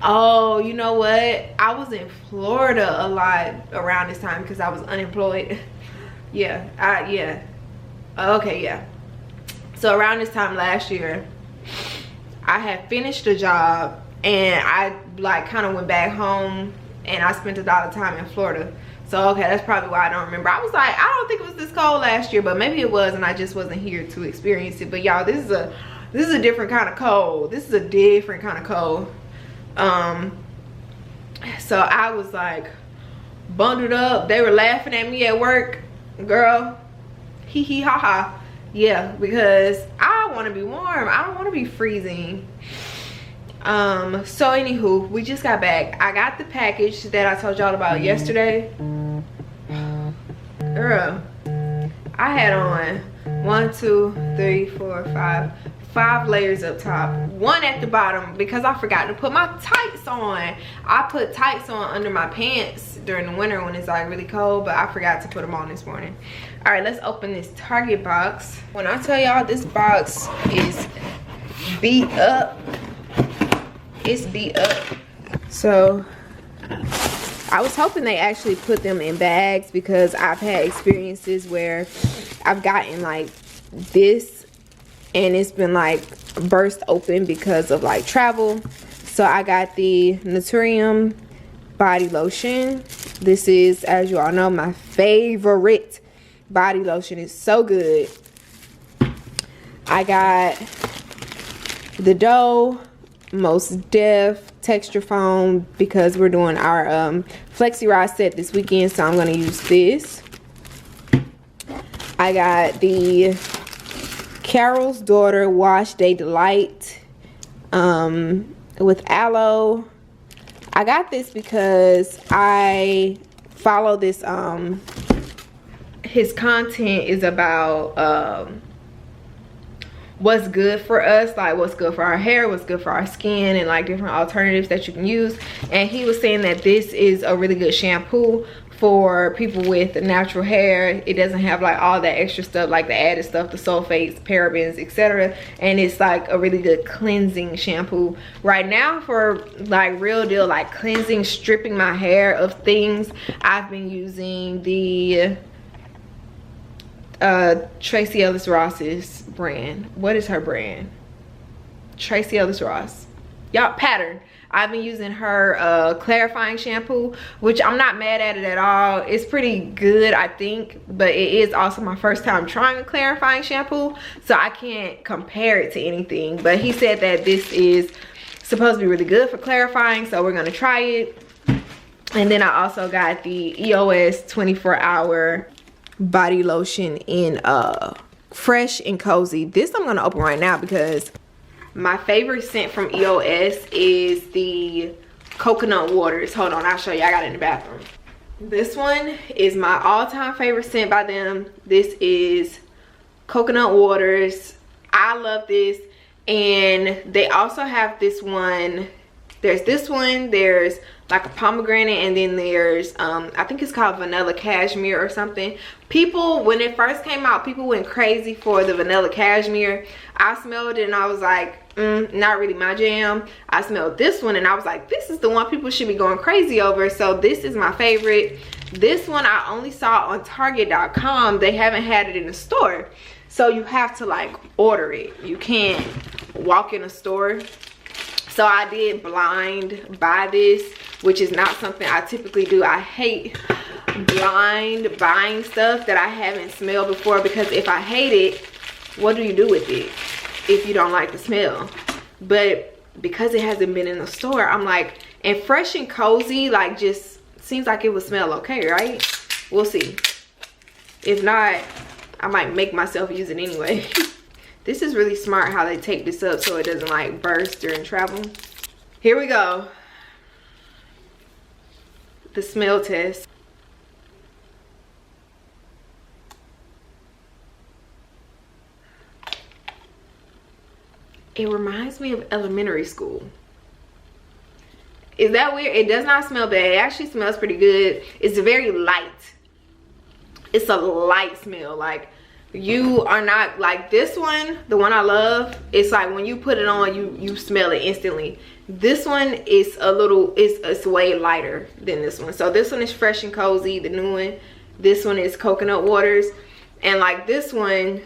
Oh, you know what? I was in Florida a lot around this time because I was unemployed. Yeah. Okay, yeah. So around this time last year, I had finished a job and I like kind of went back home and I spent a lot of time in Florida. So okay, that's probably why I don't remember. I was like, I don't think it was this cold last year, but maybe it was and I just wasn't here to experience it. But y'all, this is a different kind of cold. This is a different kind of cold. So I was like bundled up. They were laughing at me at work. Girl, hee hee ha ha. Yeah, because I want to be warm. I don't want to be freezing. So anywho, we just got back. I got the package that I told y'all about yesterday. Girl, I had on 1, 2, 3, 4, 5, 5 layers up top, 1 at the bottom because I forgot to put my tights on. I put tights on under my pants during the winter when it's like really cold, but I forgot to put them on this morning. All right, let's open this Target box. When I tell y'all this box is beat up, it's beat up. So I was hoping they actually put them in bags because I've had experiences where I've gotten like this and it's been like burst open because of like travel. So I got the Natrium body lotion. This is, as you all know, my favorite body lotion. It's so good. I got the Doux Most Def Texture Foam because we're doing our Flexi Rod set this weekend, so I'm going to use this. I got the Carol's Daughter Wash Day Delight with aloe. I got this because I follow this, his content is about what's good for us, like what's good for our hair, what's good for our skin, and like different alternatives that you can use. And he was saying that this is a really good shampoo for people with natural hair. It doesn't have like all that extra stuff, like the added stuff, the sulfates, parabens, etc. And it's like a really good cleansing shampoo right now for like real deal, like cleansing, stripping my hair of things. I've been using the Tracee Ellis Ross's brand. What is her brand? Tracee Ellis Ross. Y'all, Pattern. I've been using her clarifying shampoo, which I'm not mad at it at all. It's pretty good, I think, but it is also my first time trying a clarifying shampoo, so I can't compare it to anything. But he said that this is supposed to be really good for clarifying, so we're gonna try it. And then I also got the EOS 24-hour body lotion in Fresh and Cozy. This I'm gonna open right now because my favorite scent from EOS is the coconut waters. Hold on, I'll show you. I got it in the bathroom. This one is my all-time favorite scent by them. This is coconut waters. I love this. And they also have this one. There's this one, there's like a pomegranate, and then there's I think it's called vanilla cashmere or something. People, when it first came out, people went crazy for the vanilla cashmere. I smelled it and I was like, not really my jam. I smelled this one and I was like, this is the one people should be going crazy over. So this is my favorite. This one I only saw on Target.com. They haven't had it in the store, so you have to like order it. You can't walk in a store. So I did blind buy this, which is not something I typically do. I hate blind buying stuff that I haven't smelled before, because if I hate it, what do you do with it if you don't like the smell? But because it hasn't been in the store, I'm like, and Fresh and Cozy, like, just seems like it would smell okay, right? We'll see. If not, I might make myself use it anyway. This is really smart how they take this up so it doesn't like burst during travel. Here we go. The smell test. It reminds me of elementary school. Is that weird? It does not smell bad. It actually smells pretty good. It's very light. It's a light smell. Like, you are not like this one, the one I love. It's like when you put it on, you smell it instantly. This one is a little, it's way lighter than this one. So this one is Fresh and Cozy, the new one. This one is Coconut Waters. And like this one,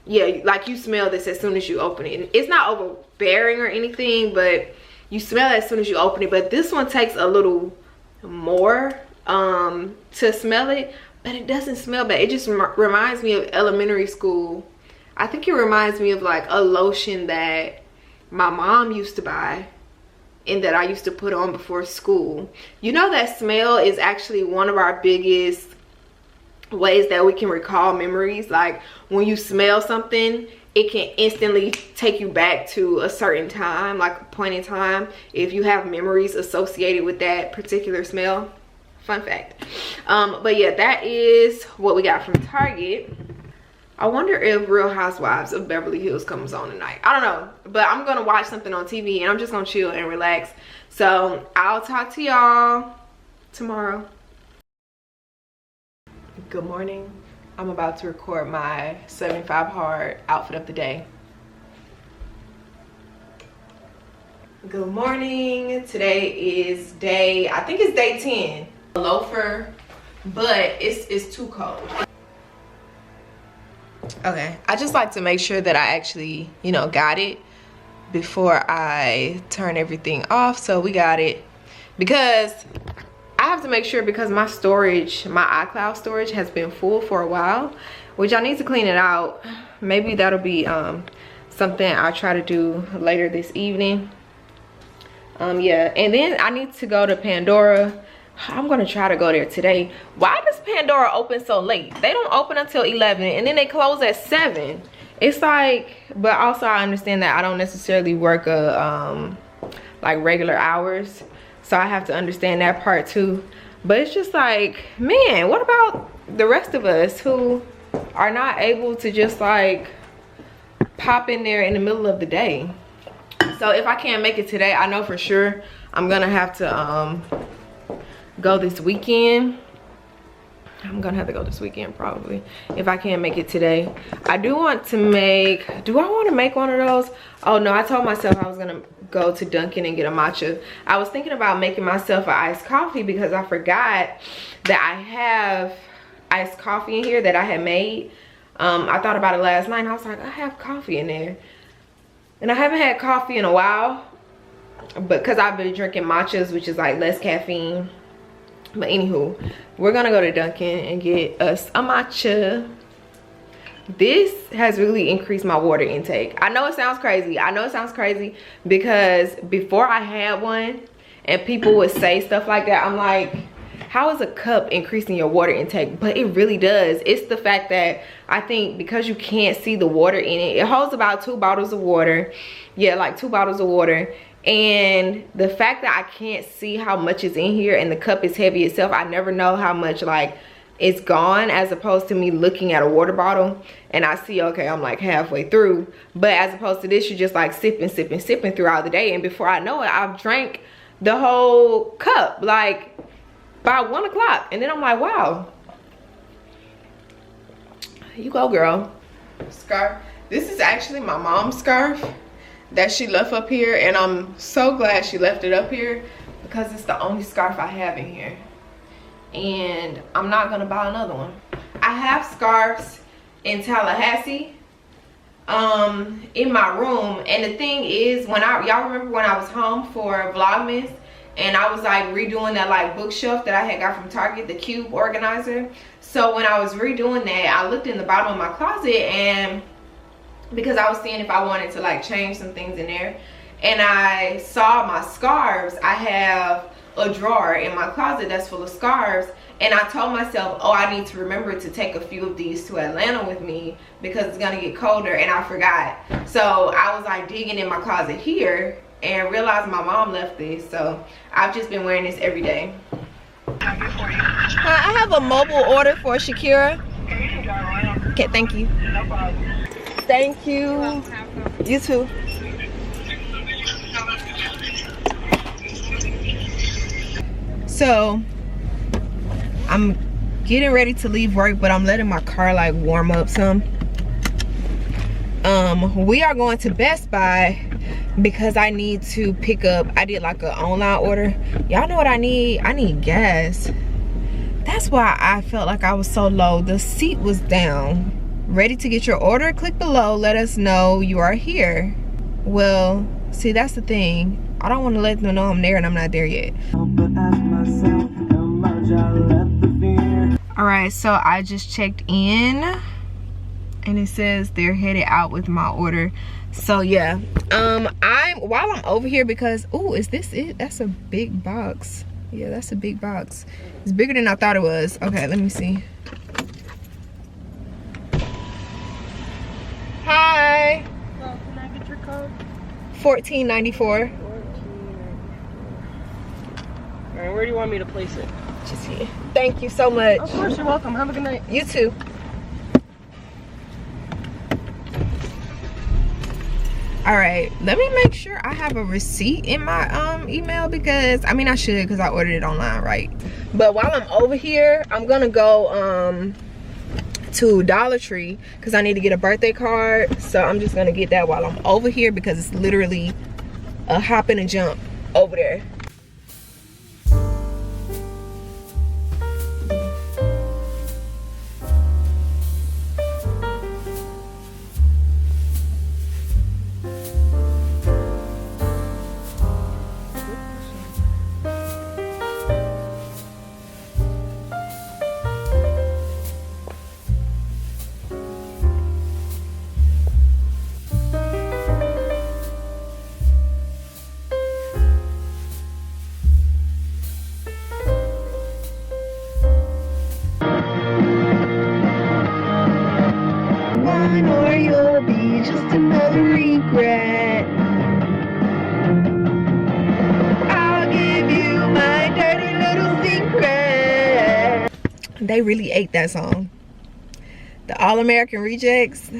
yeah, like you smell this as soon as you open it. It's not overbearing or anything, but you smell it as soon as you open it. But this one takes a little more to smell it, but it doesn't smell bad. It just reminds me of elementary school. I think it reminds me of like a lotion that my mom used to buy and that I used to put on before school. You know, that smell is actually one of our biggest ways that we can recall memories. Like when you smell something, it can instantly take you back to a certain time, like a point in time, if you have memories associated with that particular smell. Fun fact. But yeah, that is what we got from Target. I wonder if Real Housewives of Beverly Hills comes on tonight. I don't know, but I'm gonna watch something on TV and I'm just gonna chill and relax. So I'll talk to y'all tomorrow. Good morning. I'm about to record my 75 hard outfit of the day. Good morning. Today is I think it's day 10. A loafer, but it's too cold. Okay, I just like to make sure that I actually, you know, got it before I turn everything off. So we got it because I have to make sure, because my storage, my iCloud storage has been full for a while, which I need to clean it out. Maybe that'll be something I'll try to do later this evening. Yeah, and then I need to go to Pandora. I'm gonna try to go there today. Why does Pandora open so late? They don't open until 11 and then they close at 7. It's like, but also I understand that I don't necessarily work like regular hours, so I have to understand that part too. But it's just like, man, what about the rest of us who are not able to just like pop in there in the middle of the day? So if I can't make it today, I know for sure I'm gonna have to go this weekend. I'm gonna have to go this weekend probably if I can't make it today. I do want to make, do I want to make one of those? Oh no, I told myself I was gonna go to Dunkin' and get a matcha. I was thinking about making myself an iced coffee because I forgot that I have iced coffee in here that I had made. I thought about it last night and I was like, I have coffee in there. And I haven't had coffee in a while, but because I've been drinking matchas, which is like less caffeine. But anywho, we're gonna go to Dunkin' and get us a matcha. This has really increased my water intake. I know it sounds crazy. I know it sounds crazy because before I had one and people would say stuff like that, I'm like, how is a cup increasing your water intake? But it really does. It's the fact that I think because you can't see the water in it, it holds about 2 bottles of water. Yeah, like 2 bottles of water. And the fact that I can't see how much is in here and the cup is heavy itself, I never know how much like it's gone, as opposed to me looking at a water bottle and I see, okay, I'm like halfway through. But as opposed to this, you're just like sipping throughout the day, and before I know it, I've drank the whole cup like by 1 o'clock. And then I'm like, wow, you go, girl. Scarf. This is actually my mom's scarf that she left up here, and I'm so glad she left it up here because it's the only scarf I have in here, and I'm not gonna buy another one. I have scarves in Tallahassee in my room, and the thing is, when y'all remember when I was home for Vlogmas and I was like redoing that like bookshelf that I had got from Target, the cube organizer. So when I was redoing that, I looked in the bottom of my closet, and because I was seeing if I wanted to like change some things in there, and I saw my scarves. I have a drawer in my closet that's full of scarves, and I told myself, oh, I need to remember to take a few of these to Atlanta with me because it's gonna get colder, and I forgot. So I was like digging in my closet here and realized my mom left this, so I've just been wearing this every day. I have a mobile order for Shaakira. Okay, thank you. No problem. Thank you. You too. So I'm getting ready to leave work, but I'm letting my car like warm up some. We are going to Best Buy because I need to pick up, I did like an online order. Y'all know what I need? I need gas. That's why I felt like I was so low. The seat was down. Ready to get your order? Click below. Let us know you are here. Well, see, that's the thing. I don't want to let them know I'm there and I'm not there yet. Alright, so I just checked in and it says they're headed out with my order. So yeah, while I'm over here, because is this it? That's a big box. Yeah, that's a big box. It's bigger than I thought it was. Okay, let me see. Hi. Well, can I get your code? $14.94. Alright, where do you want me to place it? Just here. Thank you so much. Of course, you're welcome. Have a good night. You too. All right, let me make sure I have a receipt in my email, because I mean I should, because I ordered it online, right? But while I'm over here, I'm gonna go to Dollar Tree because I need to get a birthday card. So I'm just gonna get that while I'm over here, because it's literally a hop and a jump over there. Or you'll be just another regret. I'll give you my dirty little secret. They really ate that song. The All American Rejects,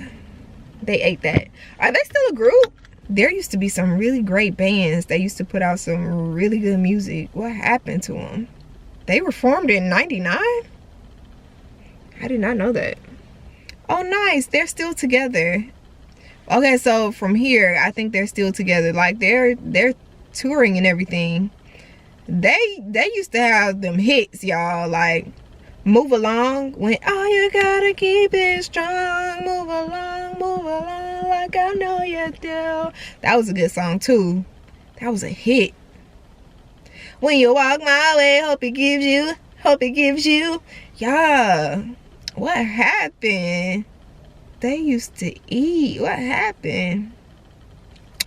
they ate that. Are they still a group? There used to be some really great bands. They used to put out some really good music. What happened to them? They were formed in '99? I did not know that. Oh, nice. They're still together. Okay, so from here, I think they're still together. Like, they're touring and everything. They used to have them hits, y'all. Like, Move Along. When all you gotta keep it strong. Move along, like I know you do. That was a good song, too. That was a hit. When you walk my way, hope it gives you. Yeah. What happened? They used to eat. What happened?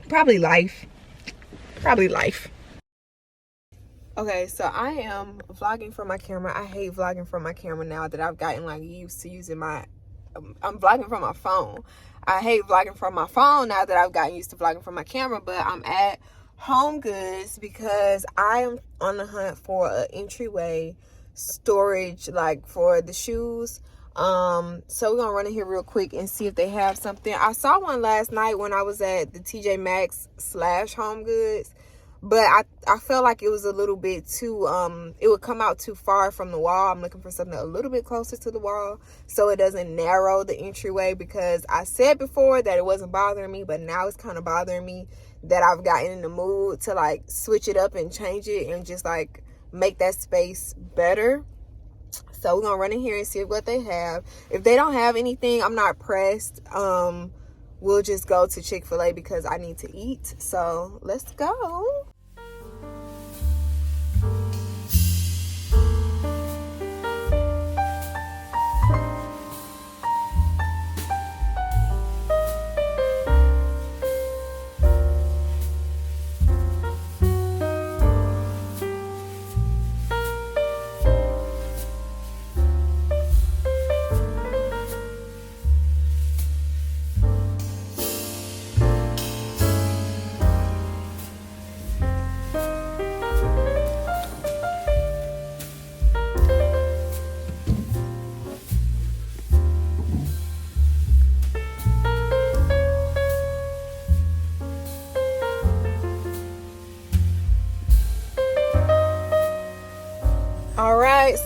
Probably life. Okay, so I am vlogging from my camera. I hate vlogging from my camera now that I've gotten like used to using my I'm vlogging from my phone. I hate vlogging from my phone now that I've gotten used to vlogging from my camera. But I'm at Home Goods because I am on the hunt for an entryway storage, like for the shoes. So we're gonna run in here real quick and see if they have something. I saw one last night when I was at the TJ Maxx / Home Goods, but I felt like it was a little bit too it would come out too far from the wall. I'm looking for something a little bit closer to the wall so it doesn't narrow the entryway, because I said before that it wasn't bothering me, but now it's kind of bothering me that I've gotten in the mood to like switch it up and change it and just like make that space better. So we're gonna run in here and see what they have. If they don't have anything, I'm not pressed. We'll just go to Chick-fil-A because I need to eat. So let's go.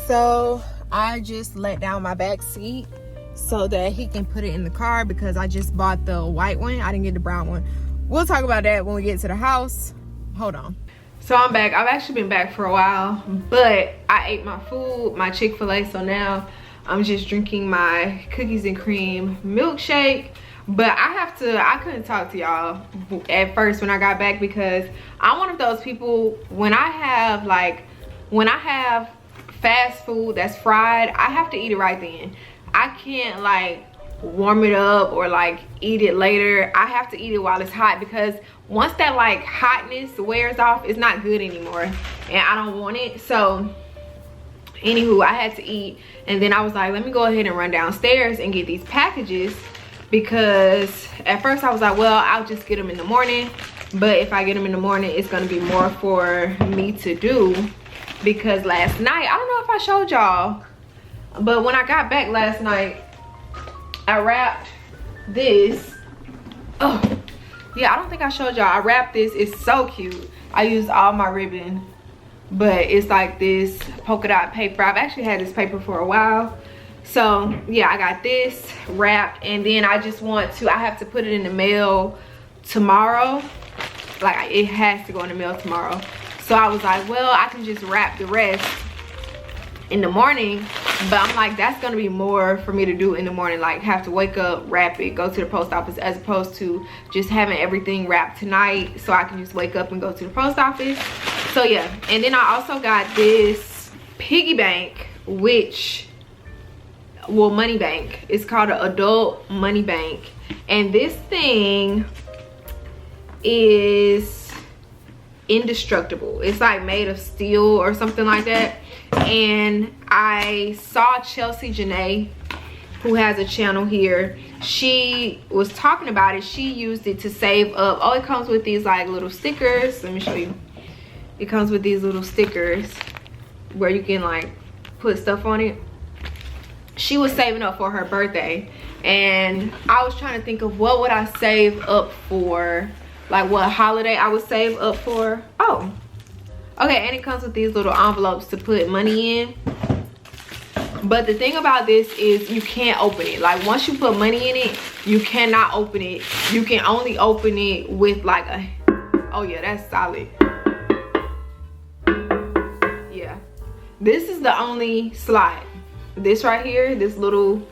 So I just let down my back seat so that he can put it in the car because I just bought the white one. I didn't get the brown one. We'll talk about that when we get to the house. Hold on. So I'm back. I've actually been back for a while, but I ate my food, my Chick-fil-A. So now I'm just drinking my cookies and cream milkshake. But I couldn't talk to y'all at first when I got back because I'm one of those people, when I have fast food that's fried, I have to eat it right then. I can't like warm it up or like eat it later. I have to eat it while it's hot, because once that like hotness wears off, it's not good anymore and I don't want it. So anywho, I had to eat, and then I was like, let me go ahead and run downstairs and get these packages, because at first I was like, well, I'll just get them in the morning, but if I get them in the morning, it's gonna be more for me to do. Because last night, I don't know if I showed y'all, but when I got back last night, I wrapped this. Oh, yeah, I don't think I showed y'all. I wrapped this. It's so cute. I used all my ribbon, but it's like this polka dot paper. I've actually had this paper for a while. So yeah, I got this wrapped, and then I just want to, I have to put it in the mail tomorrow. Like, it has to go in the mail tomorrow. So I was like, well, I can just wrap the rest in the morning, but I'm like, that's gonna be more for me to do in the morning, like have to wake up, wrap it, go to the post office, as opposed to just having everything wrapped tonight so I can just wake up and go to the post office. So yeah, and then I also got this piggy bank, which, well, money bank. It's called an adult money bank, and this thing is indestructible. It's like made of steel or something like that. And I saw Chelsea Janae, who has a channel here, she was talking about it. She used it to save up. Oh, it comes with these like little stickers. Let me show you. It comes with these little stickers where you can like put stuff on it. She was saving up for her birthday, and I was trying to think of what would I save up for, like what holiday I would save up for. Oh, okay, and it comes with these little envelopes to put money in. But the thing about this is you can't open it. Like, once you put money in it, you cannot open it. You can only open it with like a, oh yeah, that's solid. Yeah, this is the only slot. This right here, this little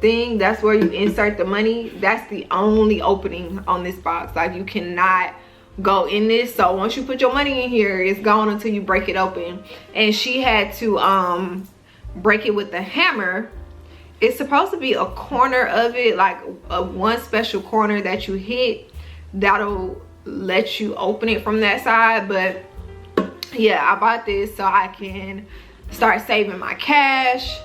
thing, that's where you insert the money. That's the only opening on this box. Like, you cannot go in this. So once you put your money in here, it's gone until you break it open. And she had to break it with the hammer. It's supposed to be a corner of it, like a one special corner that you hit that'll let you open it from that side. But yeah, I bought this so I can start saving my cash.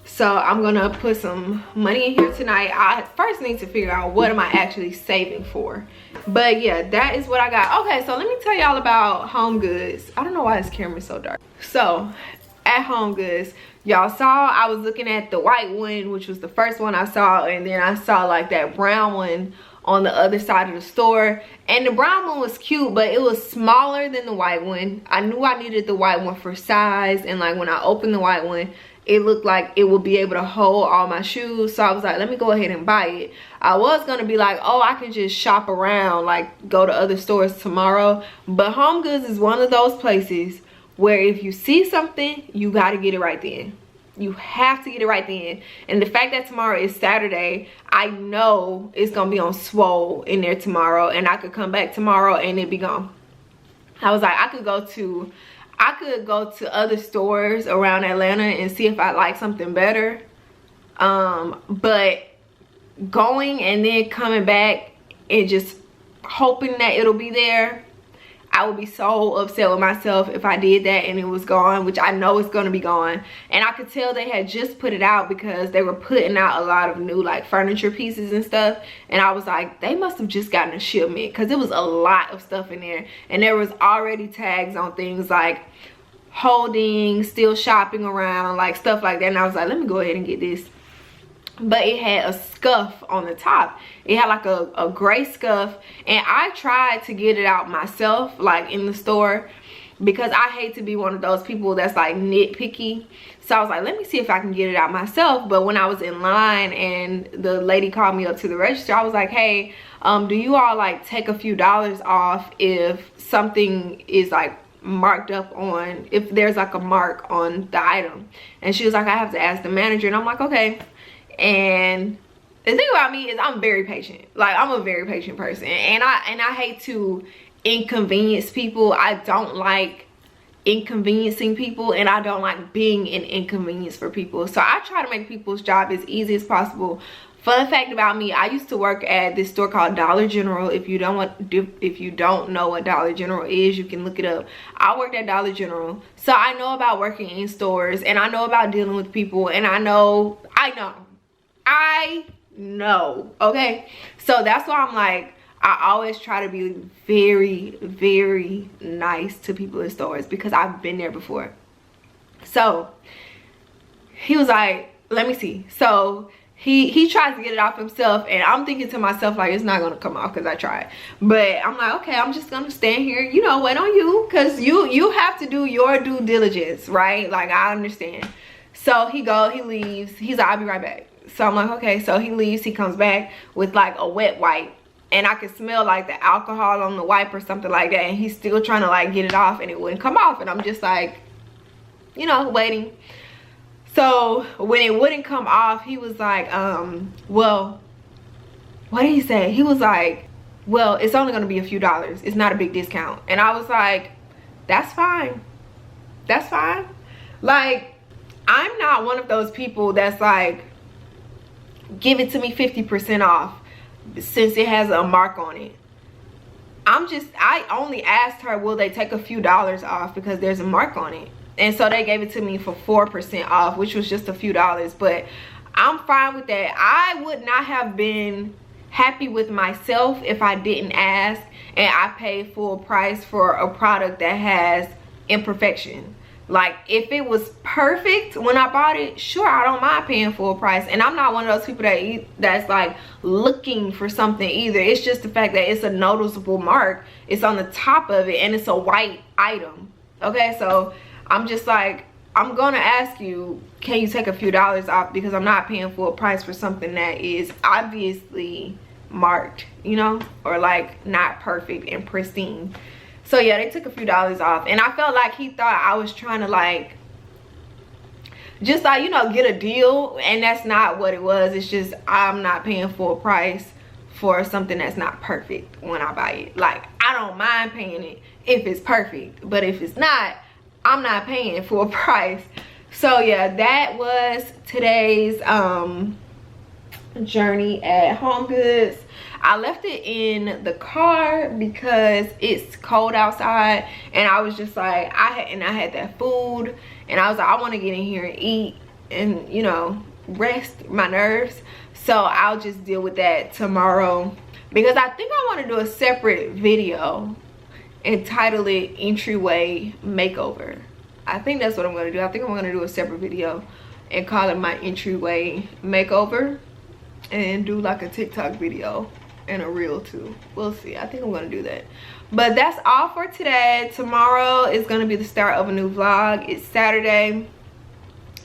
So I'm gonna put some money in here tonight. I first need to figure out what am I actually saving for. But yeah, that is what I got. Okay, so let me tell y'all about Home Goods. I don't know why this camera is so dark. So at Home Goods, y'all saw I was looking at the white one, which was the first one I saw, and then I saw like that brown one on the other side of the store. And the brown one was cute, but it was smaller than the white one. I knew I needed the white one for size, and like when I opened the white one, it looked like it would be able to hold all my shoes. So I was like, let me go ahead and buy it. I was gonna be like, oh, I can just shop around, like go to other stores tomorrow. But Home Goods is one of those places where if you see something, you gotta get it right then. You have to get it right then. And the fact that tomorrow is Saturday, I know it's gonna be on swole in there tomorrow, and I could come back tomorrow and it be gone. I was like, I could go to other stores around Atlanta and see if I like something better. But going and then coming back and just hoping that it'll be there, I would be so upset with myself if I did that and it was gone, which I know it's gonna be gone. And I could tell they had just put it out because they were putting out a lot of new like furniture pieces and stuff. And I was like, they must have just gotten a shipment, because it was a lot of stuff in there. And there was already tags on things like holding, still shopping around, like stuff like that. And I was like, let me go ahead and get this. But it had a scuff on the top. It had like a gray scuff, and I tried to get it out myself, like in the store, because I hate to be one of those people that's like nitpicky. So I was like, let me see if I can get it out myself. But when I was in line and the lady called me up to the register, I was like, hey, do you all like take a few dollars off if something is like marked up on, if there's like a mark on the item? And she was like, I have to ask the manager. And I'm like, okay. And the thing about me is I'm very patient. Like, I'm a very patient person, and I hate to inconvenience people. I don't like inconveniencing people, and I don't like being an inconvenience for people. So I try to make people's job as easy as possible. Fun fact about me, I used to work at this store called Dollar General. If you don't know what Dollar General is, you can look it up. I worked at Dollar General, so I know about working in stores, and I know about dealing with people, and I know, okay? So that's why I'm like, I always try to be very, very nice to people in stores, because I've been there before. So he was like, let me see. So he tries to get it off himself, and I'm thinking to myself like, it's not gonna come off because I tried. But I'm like, okay, I'm just gonna stand here, you know, wait on you, because you have to do your due diligence, right? Like, I understand. So he leaves. He's like, I'll be right back. So I'm like, okay. So he leaves. He comes back with like a wet wipe, and I could smell like the alcohol on the wipe or something like that, and he's still trying to like get it off, and it wouldn't come off. And I'm just like, you know, waiting. So when it wouldn't come off, he was like, well, what did he say? He was like, well, it's only gonna be a few dollars, it's not a big discount. And I was like, that's fine, that's fine. Like, I'm not one of those people that's like, give it to me 50% off since it has a mark on it. I only asked her, will they take a few dollars off because there's a mark on it. And so they gave it to me for 4% off, which was just a few dollars. But I'm fine with that. I would not have been happy with myself if I didn't ask and I paid full price for a product that has imperfection. Like, if it was perfect when I bought it, sure, I don't mind paying full price. And I'm not one of those people that's like looking for something either. It's just the fact that it's a noticeable mark. It's on the top of it and it's a white item. Okay, so I'm just like, I'm gonna ask you, can you take a few dollars off, because I'm not paying full price for something that is obviously marked, you know, or like not perfect and pristine. So yeah, they took a few dollars off, and I felt like he thought I was trying to like, just like, you know, get a deal, and that's not what it was. It's just, I'm not paying full price for something that's not perfect when I buy it. Like, I don't mind paying it if it's perfect, but if it's not, I'm not paying full price. So yeah, that was today's journey at Home Goods. I left it in the car because it's cold outside, and I was just like, I had that food, and I was like, I want to get in here and eat and, you know, rest my nerves. So I'll just deal with that tomorrow, because I think I want to do a separate video entitled it Entryway Makeover. I think that's what I'm going to do. I think I'm going to do a separate video and call it my Entryway Makeover, and do like a TikTok video and a reel too. We'll see. I think I'm going to do that. But that's all for today. Tomorrow is going to be the start of a new vlog. It's Saturday,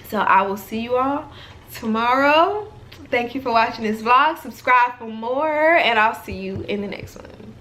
so I will see you all tomorrow. Thank you for watching this vlog. Subscribe for more, and I'll see you in the next one.